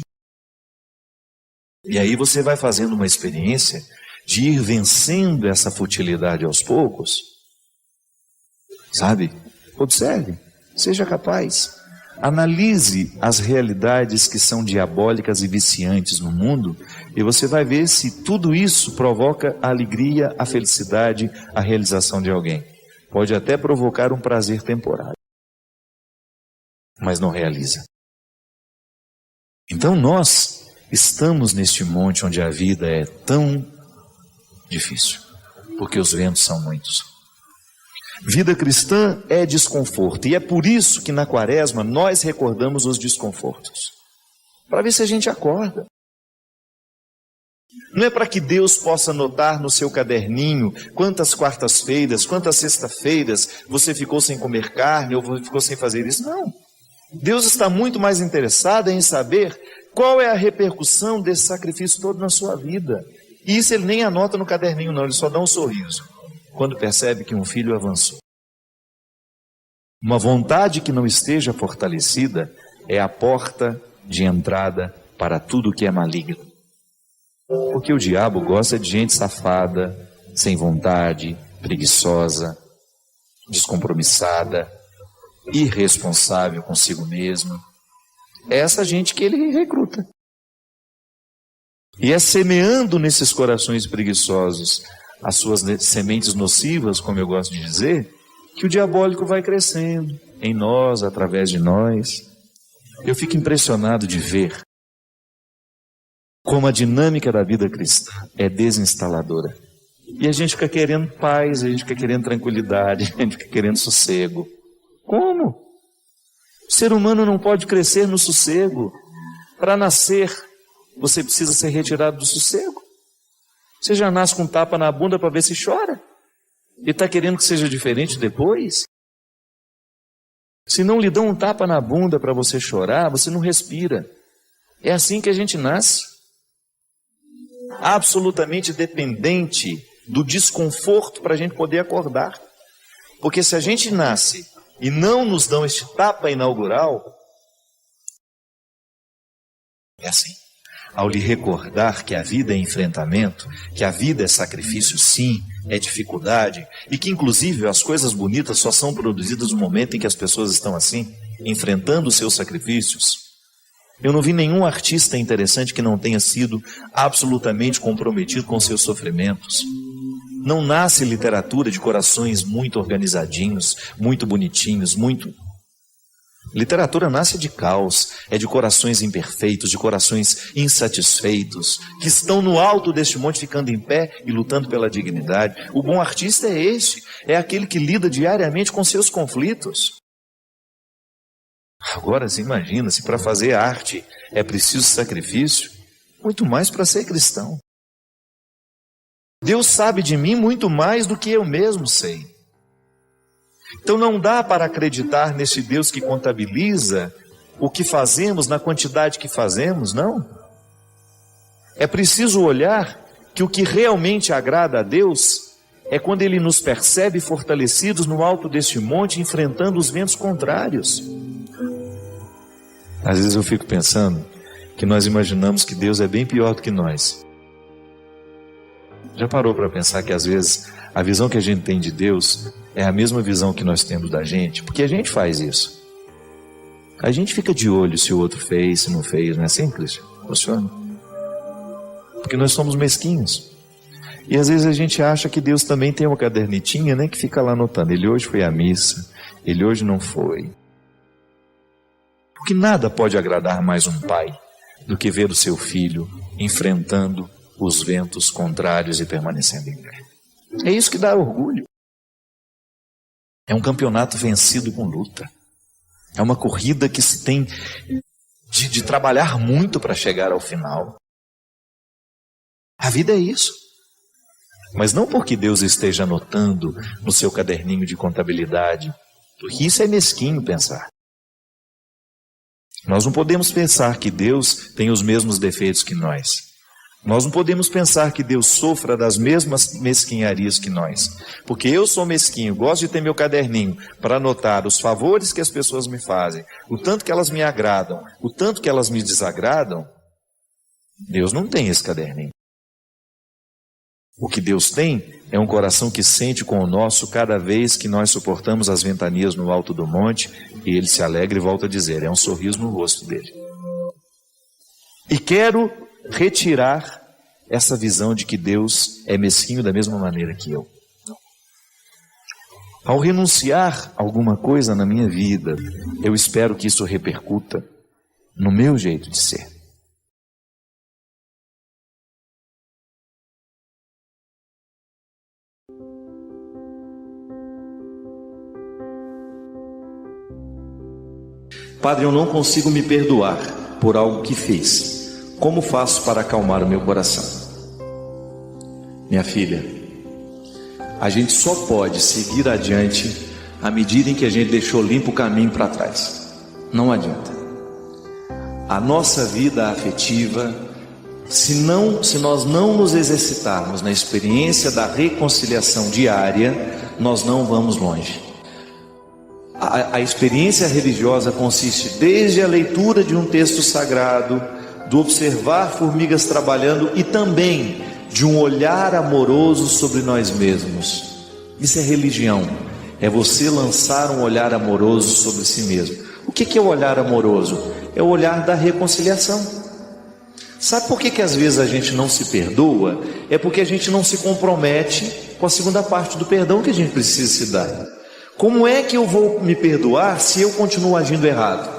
E aí você vai fazendo uma experiência de ir vencendo essa futilidade aos poucos. Sabe? Observe, seja capaz. Analise as realidades que são diabólicas e viciantes no mundo e você vai ver se tudo isso provoca a alegria, a felicidade, a realização de alguém. Pode até provocar um prazer temporário, mas não realiza. Então nós estamos neste monte onde a vida é tão difícil, porque os ventos são muitos. Vida cristã é desconforto, e é por isso que na quaresma nós recordamos os desconfortos, para ver se a gente acorda. Não é para que Deus possa anotar no seu caderninho quantas quartas-feiras, quantas sextas-feiras você ficou sem comer carne ou ficou sem fazer isso, não. Deus está muito mais interessado em saber qual é a repercussão desse sacrifício todo na sua vida. E isso ele nem anota no caderninho não, ele só dá um sorriso quando percebe que um filho avançou. Uma vontade que não esteja fortalecida é a porta de entrada para tudo que é maligno. Porque o diabo gosta de gente safada, sem vontade, preguiçosa, descompromissada, irresponsável consigo mesmo. É essa gente que ele recruta. E é semeando nesses corações preguiçosos as suas sementes nocivas, como eu gosto de dizer, que o diabólico vai crescendo em nós, através de nós. Eu fico impressionado de ver como a dinâmica da vida cristã é desinstaladora. E a gente fica querendo paz, a gente fica querendo tranquilidade, a gente fica querendo sossego. Como? O ser humano não pode crescer no sossego. Para nascer, você precisa ser retirado do sossego. Você já nasce com um tapa na bunda para ver se chora. E está querendo que seja diferente depois? Se não lhe dão um tapa na bunda para você chorar, você não respira. É assim que a gente nasce. Absolutamente dependente do desconforto para a gente poder acordar. Porque se a gente nasce e não nos dão este tapa inaugural, é assim. Ao lhe recordar que a vida é enfrentamento, que a vida é sacrifício sim, é dificuldade, e que inclusive as coisas bonitas só são produzidas no momento em que as pessoas estão assim, enfrentando os seus sacrifícios. Eu não vi nenhum artista interessante que não tenha sido absolutamente comprometido com seus sofrimentos. Não nasce literatura de corações muito organizadinhos, muito bonitinhos, muito... Literatura nasce de caos, é de corações imperfeitos, de corações insatisfeitos, que estão no alto deste monte ficando em pé e lutando pela dignidade. O bom artista é esse, é aquele que lida diariamente com seus conflitos. Agora, se imagina, se para fazer arte é preciso sacrifício, muito mais para ser cristão. Deus sabe de mim muito mais do que eu mesmo sei. Então não dá para acreditar nesse Deus que contabiliza o que fazemos na quantidade que fazemos, não. É preciso olhar que o que realmente agrada a Deus é quando Ele nos percebe fortalecidos no alto deste monte, enfrentando os ventos contrários. Às vezes eu fico pensando que nós imaginamos que Deus é bem pior do que nós. Já parou para pensar que às vezes a visão que a gente tem de Deus é a mesma visão que nós temos da gente? Porque a gente faz isso. A gente fica de olho se o outro fez, se não fez, não é assim, Cristian? Funciona? Porque nós somos mesquinhos. E às vezes a gente acha que Deus também tem uma cadernetinha, né, que fica lá anotando. Ele hoje foi à missa, ele hoje não foi. Porque nada pode agradar mais um pai do que ver o seu filho enfrentando os ventos contrários e permanecendo em pé. É isso que dá orgulho. É um campeonato vencido com luta. É uma corrida que se tem de trabalhar muito para chegar ao final. A vida é isso. Mas não porque Deus esteja anotando no seu caderninho de contabilidade, porque isso é mesquinho pensar. Nós não podemos pensar que Deus tem os mesmos defeitos que nós. Nós não podemos pensar que Deus sofra das mesmas mesquinharias que nós. Porque eu sou mesquinho, gosto de ter meu caderninho para anotar os favores que as pessoas me fazem, o tanto que elas me agradam, o tanto que elas me desagradam. Deus não tem esse caderninho. O que Deus tem é um coração que sente com o nosso cada vez que nós suportamos as ventanias no alto do monte, e Ele se alegra e volta a dizer, é um sorriso no rosto dele. E quero retirar essa visão de que Deus é mesquinho da mesma maneira que eu. Ao renunciar a alguma coisa na minha vida, eu espero que isso repercuta no meu jeito de ser. Padre, eu não consigo me perdoar por algo que fiz. Como faço para acalmar o meu coração? Minha filha, a gente só pode seguir adiante à medida em que a gente deixou limpo o caminho para trás. Não adianta. A nossa vida afetiva, se nós não nos exercitarmos na experiência da reconciliação diária, nós não vamos longe. A experiência religiosa consiste desde a leitura de um texto sagrado, do observar formigas trabalhando e também de um olhar amoroso sobre nós mesmos. Isso é religião, é você lançar um olhar amoroso sobre si mesmo. O que é o olhar amoroso? É o olhar da reconciliação. Sabe por que às vezes a gente não se perdoa? É porque a gente não se compromete com a segunda parte do perdão que a gente precisa se dar. Como é que eu vou me perdoar se eu continuo agindo errado?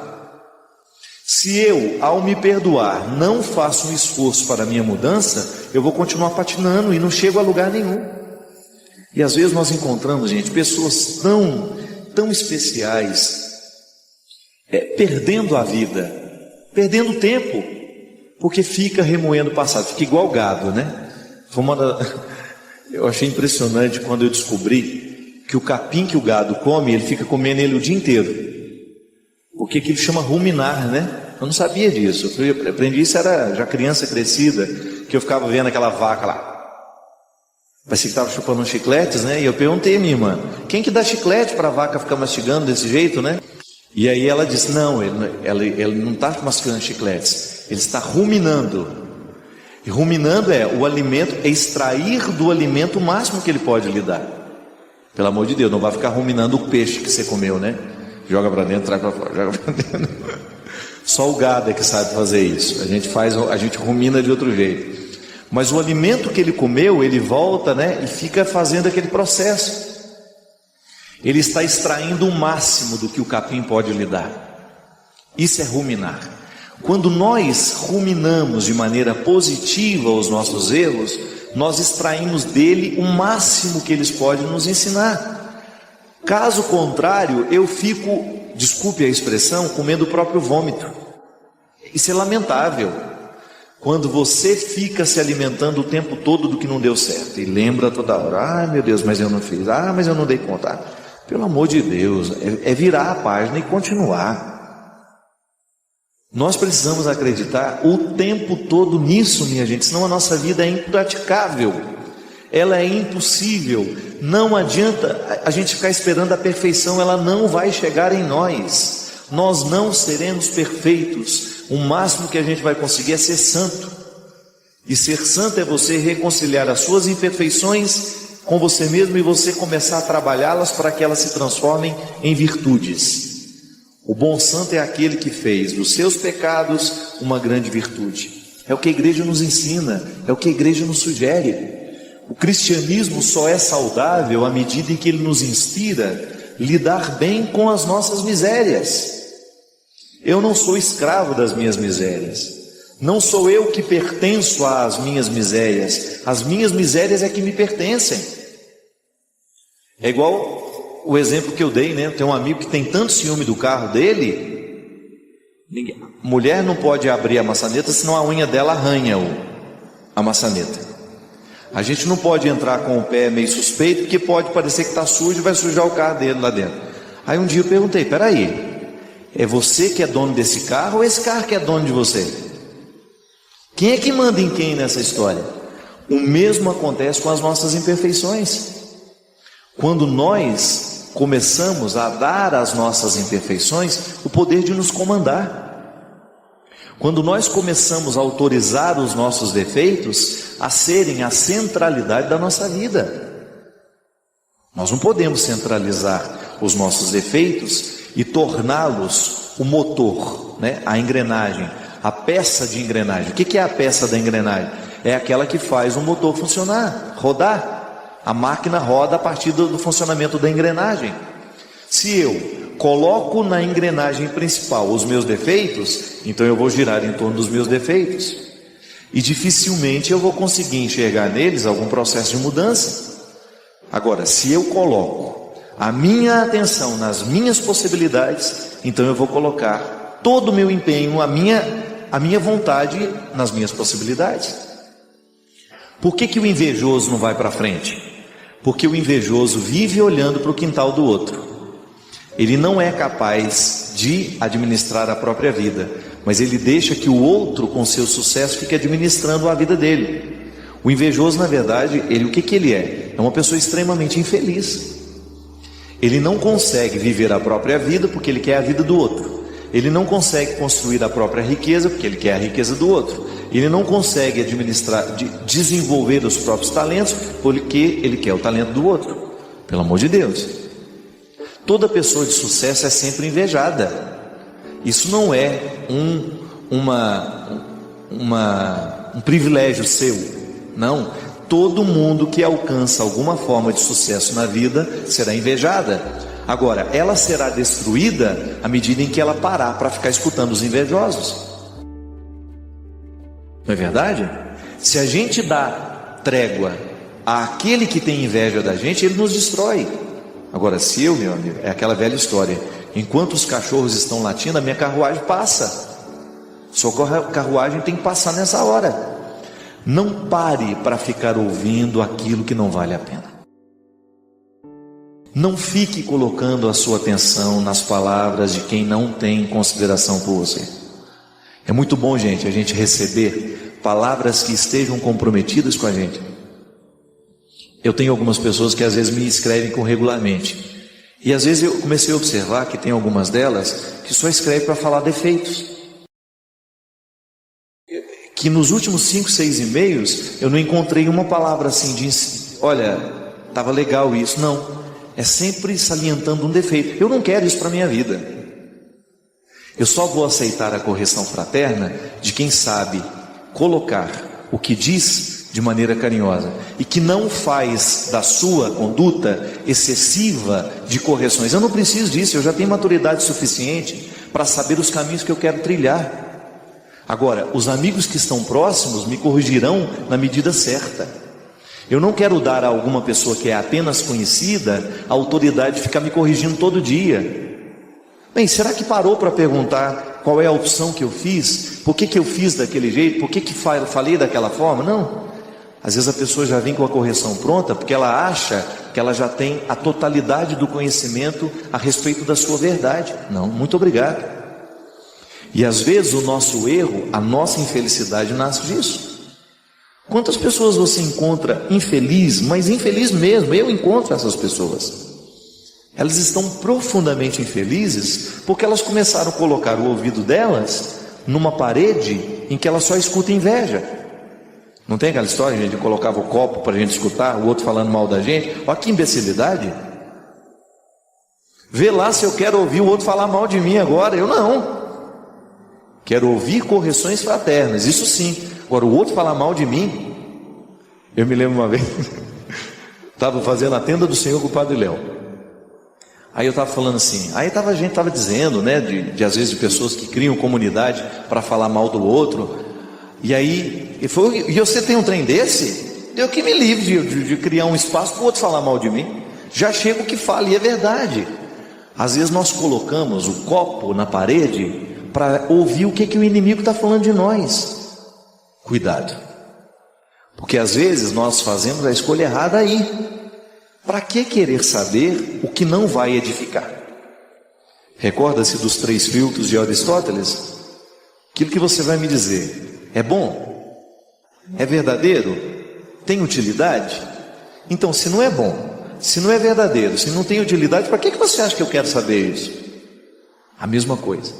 Se eu, ao me perdoar, não faço um esforço para a minha mudança, eu vou continuar patinando e não chego a lugar nenhum. E às vezes nós encontramos, gente, pessoas tão especiais, perdendo a vida, perdendo tempo, porque fica remoendo o passado, fica igual gado, né? Eu achei impressionante quando eu descobri que o capim que o gado come, ele fica comendo ele o dia inteiro. Porque aquilo chama ruminar, né? Eu não sabia disso. Eu aprendi isso, era já criança crescida, que eu ficava vendo aquela vaca lá. Parecia que estava chupando uns chicletes, né? E eu perguntei a minha irmã, quem que dá chiclete para a vaca ficar mastigando desse jeito, né? E aí ela disse, não, ele não está mastigando chicletes, ele está ruminando. E ruminando o alimento, é extrair do alimento o máximo que ele pode lhe dar. Pelo amor de Deus, não vai ficar ruminando o peixe que você comeu, né? Joga para dentro, traz para fora, joga para dentro. Só o gado é que sabe fazer isso. A gente rumina de outro jeito. Mas o alimento que ele comeu, ele volta, né? E fica fazendo aquele processo. Ele está extraindo o máximo do que o capim pode lhe dar. Isso é ruminar. Quando nós ruminamos de maneira positiva os nossos erros, nós extraímos dele o máximo que eles podem nos ensinar. Caso contrário, eu fico, desculpe a expressão, comendo o próprio vômito. Isso é lamentável. Quando você fica se alimentando o tempo todo do que não deu certo e lembra toda hora, ai meu Deus, mas eu não fiz, mas eu não dei conta. Pelo amor de Deus, é virar a página e continuar. Nós precisamos acreditar o tempo todo nisso, minha gente, senão a nossa vida é impraticável, ela é impossível. Não adianta a gente ficar esperando a perfeição, ela não vai chegar em nós. Nós não seremos perfeitos. O máximo que a gente vai conseguir é ser santo. E ser santo é você reconciliar as suas imperfeições com você mesmo e você começar a trabalhá-las para que elas se transformem em virtudes. O bom santo é aquele que fez dos seus pecados uma grande virtude. É o que a igreja nos ensina, é o que a igreja nos sugere. O cristianismo só é saudável à medida em que ele nos inspira a lidar bem com as nossas misérias. Eu não sou escravo das minhas misérias. Não sou eu que pertenço às minhas misérias. As minhas misérias é que me pertencem. É igual o exemplo que eu dei, né? Tem um amigo que tem tanto ciúme do carro dele. Mulher não pode abrir a maçaneta, senão a unha dela arranha a maçaneta. A gente não pode entrar com o pé meio suspeito, porque pode parecer que está sujo e vai sujar o carro dele lá dentro. Aí um dia eu perguntei, peraí, é você que é dono desse carro ou esse carro que é dono de você? Quem é que manda em quem nessa história? O mesmo acontece com as nossas imperfeições. Quando nós começamos a dar às nossas imperfeições o poder de nos comandar. Quando nós começamos a autorizar os nossos defeitos a serem a centralidade da nossa vida. Nós não podemos centralizar os nossos defeitos e torná-los o motor, né? A engrenagem, a peça de engrenagem. O que é a peça da engrenagem? É aquela que faz o motor funcionar, rodar. A máquina roda a partir do funcionamento da engrenagem. Se eu coloco na engrenagem principal os meus defeitos, então eu vou girar em torno dos meus defeitos. E dificilmente eu vou conseguir enxergar neles algum processo de mudança. Agora, se eu coloco a minha atenção nas minhas possibilidades, então eu vou colocar todo o meu empenho, a minha vontade nas minhas possibilidades. Por que o invejoso não vai para frente? Porque o invejoso vive olhando para o quintal do outro. Ele não é capaz de administrar a própria vida, mas ele deixa que o outro, com seu sucesso, fique administrando a vida dele. O invejoso, na verdade, o que ele é? É uma pessoa extremamente infeliz. Ele não consegue viver a própria vida porque ele quer a vida do outro. Ele não consegue construir a própria riqueza porque ele quer a riqueza do outro. Ele não consegue desenvolver os próprios talentos porque ele quer o talento do outro. Pelo amor de Deus. Toda pessoa de sucesso é sempre invejada. Isso não é um privilégio seu. Não. Todo mundo que alcança alguma forma de sucesso na vida será invejada. Agora, ela será destruída à medida em que ela parar para ficar escutando os invejosos. Não é verdade? Se a gente dá trégua àquele que tem inveja da gente, ele nos destrói. Agora, se eu, meu amigo, é aquela velha história, enquanto os cachorros estão latindo, a minha carruagem passa. Sua carruagem tem que passar nessa hora. Não pare para ficar ouvindo aquilo que não vale a pena. Não fique colocando a sua atenção nas palavras de quem não tem consideração por você. É muito bom, gente, a gente receber palavras que estejam comprometidas com a gente. Eu tenho algumas pessoas que às vezes me escrevem regularmente. E às vezes eu comecei a observar que tem algumas delas que só escrevem para falar defeitos. Que nos últimos 5, 6 e-mails eu não encontrei uma palavra assim de, olha, estava legal isso. Não, é sempre salientando um defeito. Eu não quero isso para a minha vida. Eu só vou aceitar a correção fraterna de quem sabe colocar o que diz de maneira carinhosa e que não faz da sua conduta excessiva de correções. Eu não preciso disso, eu já tenho maturidade suficiente para saber os caminhos que eu quero trilhar. Agora, os amigos que estão próximos me corrigirão na medida certa. Eu não quero dar a alguma pessoa que é apenas conhecida a autoridade de ficar me corrigindo todo dia. Bem, será que parou para perguntar qual é a opção que eu fiz? Por que eu fiz daquele jeito? Por que falei daquela forma? Não. Às vezes a pessoa já vem com a correção pronta porque ela acha que ela já tem a totalidade do conhecimento a respeito da sua verdade. Não, muito obrigado. E às vezes o nosso erro, a nossa infelicidade nasce disso. Quantas pessoas você encontra infeliz, mas infeliz mesmo? Eu encontro essas pessoas. Elas estão profundamente infelizes porque elas começaram a colocar o ouvido delas numa parede em que ela só escuta inveja. Não tem aquela história, gente, de colocava o copo para a gente escutar, o outro falando mal da gente? Olha que imbecilidade. Vê lá se eu quero ouvir o outro falar mal de mim agora. Eu não. Quero ouvir correções fraternas, isso sim. Agora o outro falar mal de mim. Eu me lembro uma vez, estava fazendo a tenda do Senhor com o Padre Léo. Aí eu estava falando assim, a gente estava dizendo, né, de às vezes de pessoas que criam comunidade para falar mal do outro. E aí, ele falou, e você tem um trem desse? Eu que me livre de criar um espaço para o outro falar mal de mim. Já chega o que fala, e é verdade. Às vezes nós colocamos o copo na parede para ouvir o que o inimigo está falando de nós. Cuidado. Porque às vezes nós fazemos a escolha errada aí. Para que querer saber o que não vai edificar? Recorda-se dos 3 filtros de Aristóteles? Aquilo que você vai me dizer é bom? É verdadeiro? Tem utilidade? Então, se não é bom, se não é verdadeiro, se não tem utilidade, para que você acha que eu quero saber isso? A mesma coisa.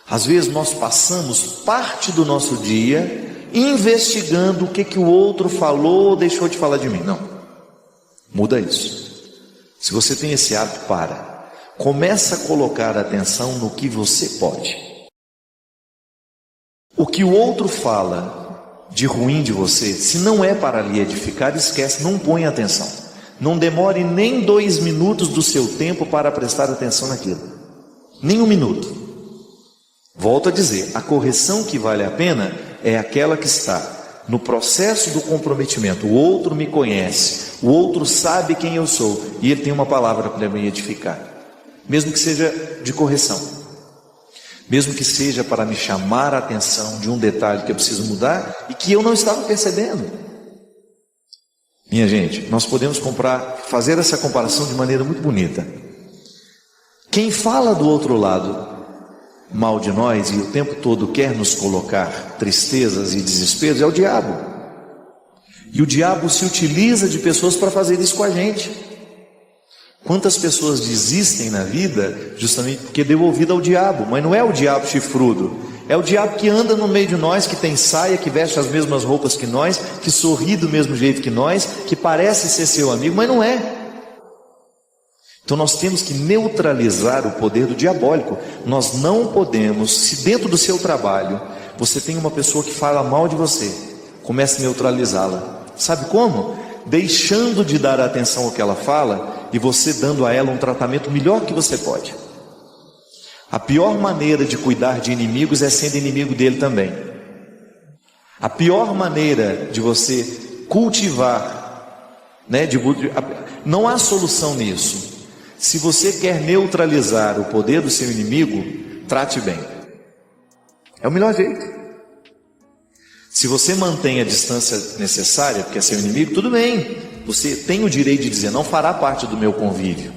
Às vezes nós passamos parte do nosso dia investigando o que o outro falou ou deixou de falar de mim. Não. Muda isso. Se você tem esse hábito, começa a colocar atenção no que você pode. O que o outro fala de ruim de você, se não é para lhe edificar, esquece, não põe atenção. Não demore nem 2 minutos do seu tempo para prestar atenção naquilo. Nem 1 minuto. Volto a dizer, a correção que vale a pena é aquela que está no processo do comprometimento. O outro me conhece, o outro sabe quem eu sou, e ele tem uma palavra para me edificar, mesmo que seja de correção, mesmo que seja para me chamar a atenção de um detalhe que eu preciso mudar e que eu não estava percebendo. Minha gente, nós podemos fazer essa comparação de maneira muito bonita. Quem fala do outro lado mal de nós e o tempo todo quer nos colocar tristezas e desesperos é o diabo. E o diabo se utiliza de pessoas para fazer isso com a gente. Quantas pessoas desistem na vida justamente porque deu ouvido ao diabo? Mas não é o diabo chifrudo, é o diabo que anda no meio de nós, que tem saia, que veste as mesmas roupas que nós, que sorri do mesmo jeito que nós, que parece ser seu amigo, mas não é. Então nós temos que neutralizar o poder do diabólico. Nós não podemos, se dentro do seu trabalho você tem uma pessoa que fala mal de você, comece a neutralizá-la. Sabe como? Deixando de dar atenção ao que ela fala e você dando a ela um tratamento melhor que você pode. A pior maneira de cuidar de inimigos é sendo inimigo dele também. A pior maneira de você cultivar, não há solução nisso. Se você quer neutralizar o poder do seu inimigo, trate bem. É o melhor jeito. Se você mantém a distância necessária, porque é seu inimigo, tudo bem. Você tem o direito de dizer, não fará parte do meu convívio.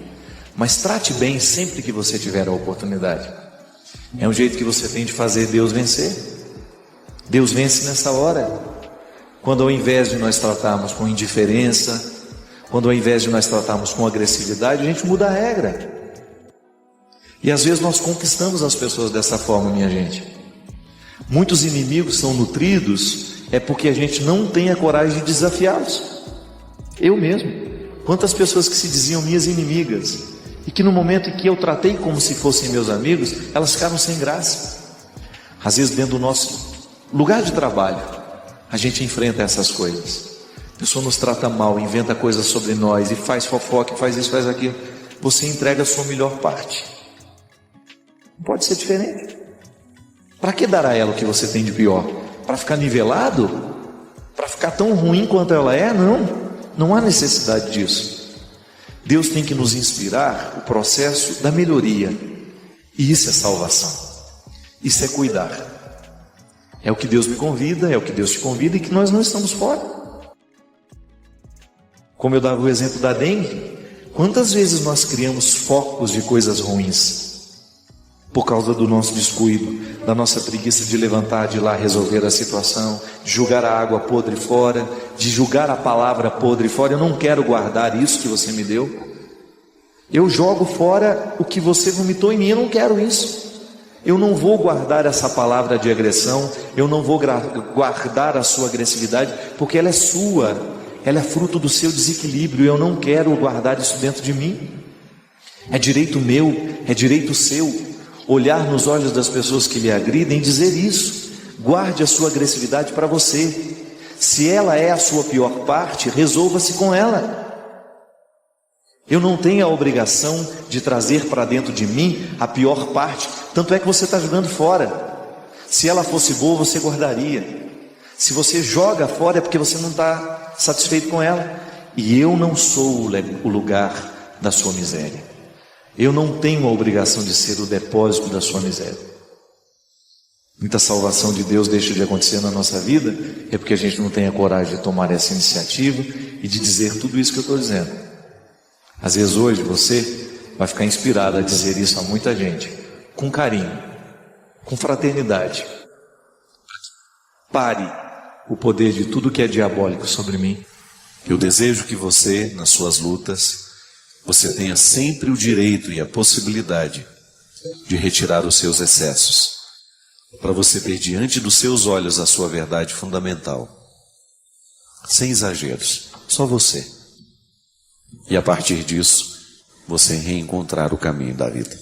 Mas trate bem sempre que você tiver a oportunidade. É um jeito que você tem de fazer Deus vencer. Deus vence nessa hora. Quando ao invés de nós tratarmos com indiferença, quando ao invés de nós tratarmos com agressividade, a gente muda a regra. E às vezes nós conquistamos as pessoas dessa forma, minha gente. Muitos inimigos são nutridos é porque a gente não tem a coragem de desafiá-los. Eu mesmo. Quantas pessoas que se diziam minhas inimigas e que no momento em que eu tratei como se fossem meus amigos, elas ficaram sem graça. Às vezes dentro do nosso lugar de trabalho, a gente enfrenta essas coisas. A pessoa nos trata mal, inventa coisas sobre nós e faz fofoca, faz isso, faz aquilo. Você entrega a sua melhor parte. Não pode ser diferente. Para que dar a ela o que você tem de pior? Para ficar nivelado? Para ficar tão ruim quanto ela é? Não há necessidade disso. Deus tem que nos inspirar o processo da melhoria. E isso é salvação. Isso é cuidar. É o que Deus me convida, é o que Deus te convida e que nós não estamos fora. Como eu dava o exemplo da dengue, quantas vezes nós criamos focos de coisas ruins? Por causa do nosso descuido, da nossa preguiça de levantar, de ir lá resolver a situação, de julgar a água podre fora, de julgar a palavra podre fora. Eu não quero guardar isso que você me deu. Eu jogo fora o que você vomitou em mim, eu não quero isso. Eu não vou guardar essa palavra de agressão, eu não vou guardar a sua agressividade, porque ela é sua, ela é fruto do seu desequilíbrio. Eu não quero guardar isso dentro de mim. É direito meu, é direito seu. Olhar nos olhos das pessoas que lhe agridem e dizer isso. Guarde a sua agressividade para você. Se ela é a sua pior parte, resolva-se com ela. Eu não tenho a obrigação de trazer para dentro de mim a pior parte. Tanto é que você está jogando fora. Se ela fosse boa, você guardaria. Se você joga fora é porque você não está satisfeito com ela. E eu não sou o lugar da sua miséria. Eu não tenho a obrigação de ser o depósito da sua miséria. Muita salvação de Deus deixa de acontecer na nossa vida é porque a gente não tem a coragem de tomar essa iniciativa e de dizer tudo isso que eu estou dizendo. Às vezes hoje você vai ficar inspirado a dizer isso a muita gente, com carinho, com fraternidade. Pare o poder de tudo que é diabólico sobre mim. Eu desejo que você, nas suas lutas, você tenha sempre o direito e a possibilidade de retirar os seus excessos, para você ver diante dos seus olhos a sua verdade fundamental, sem exageros, só você. E a partir disso, você reencontrar o caminho da vida.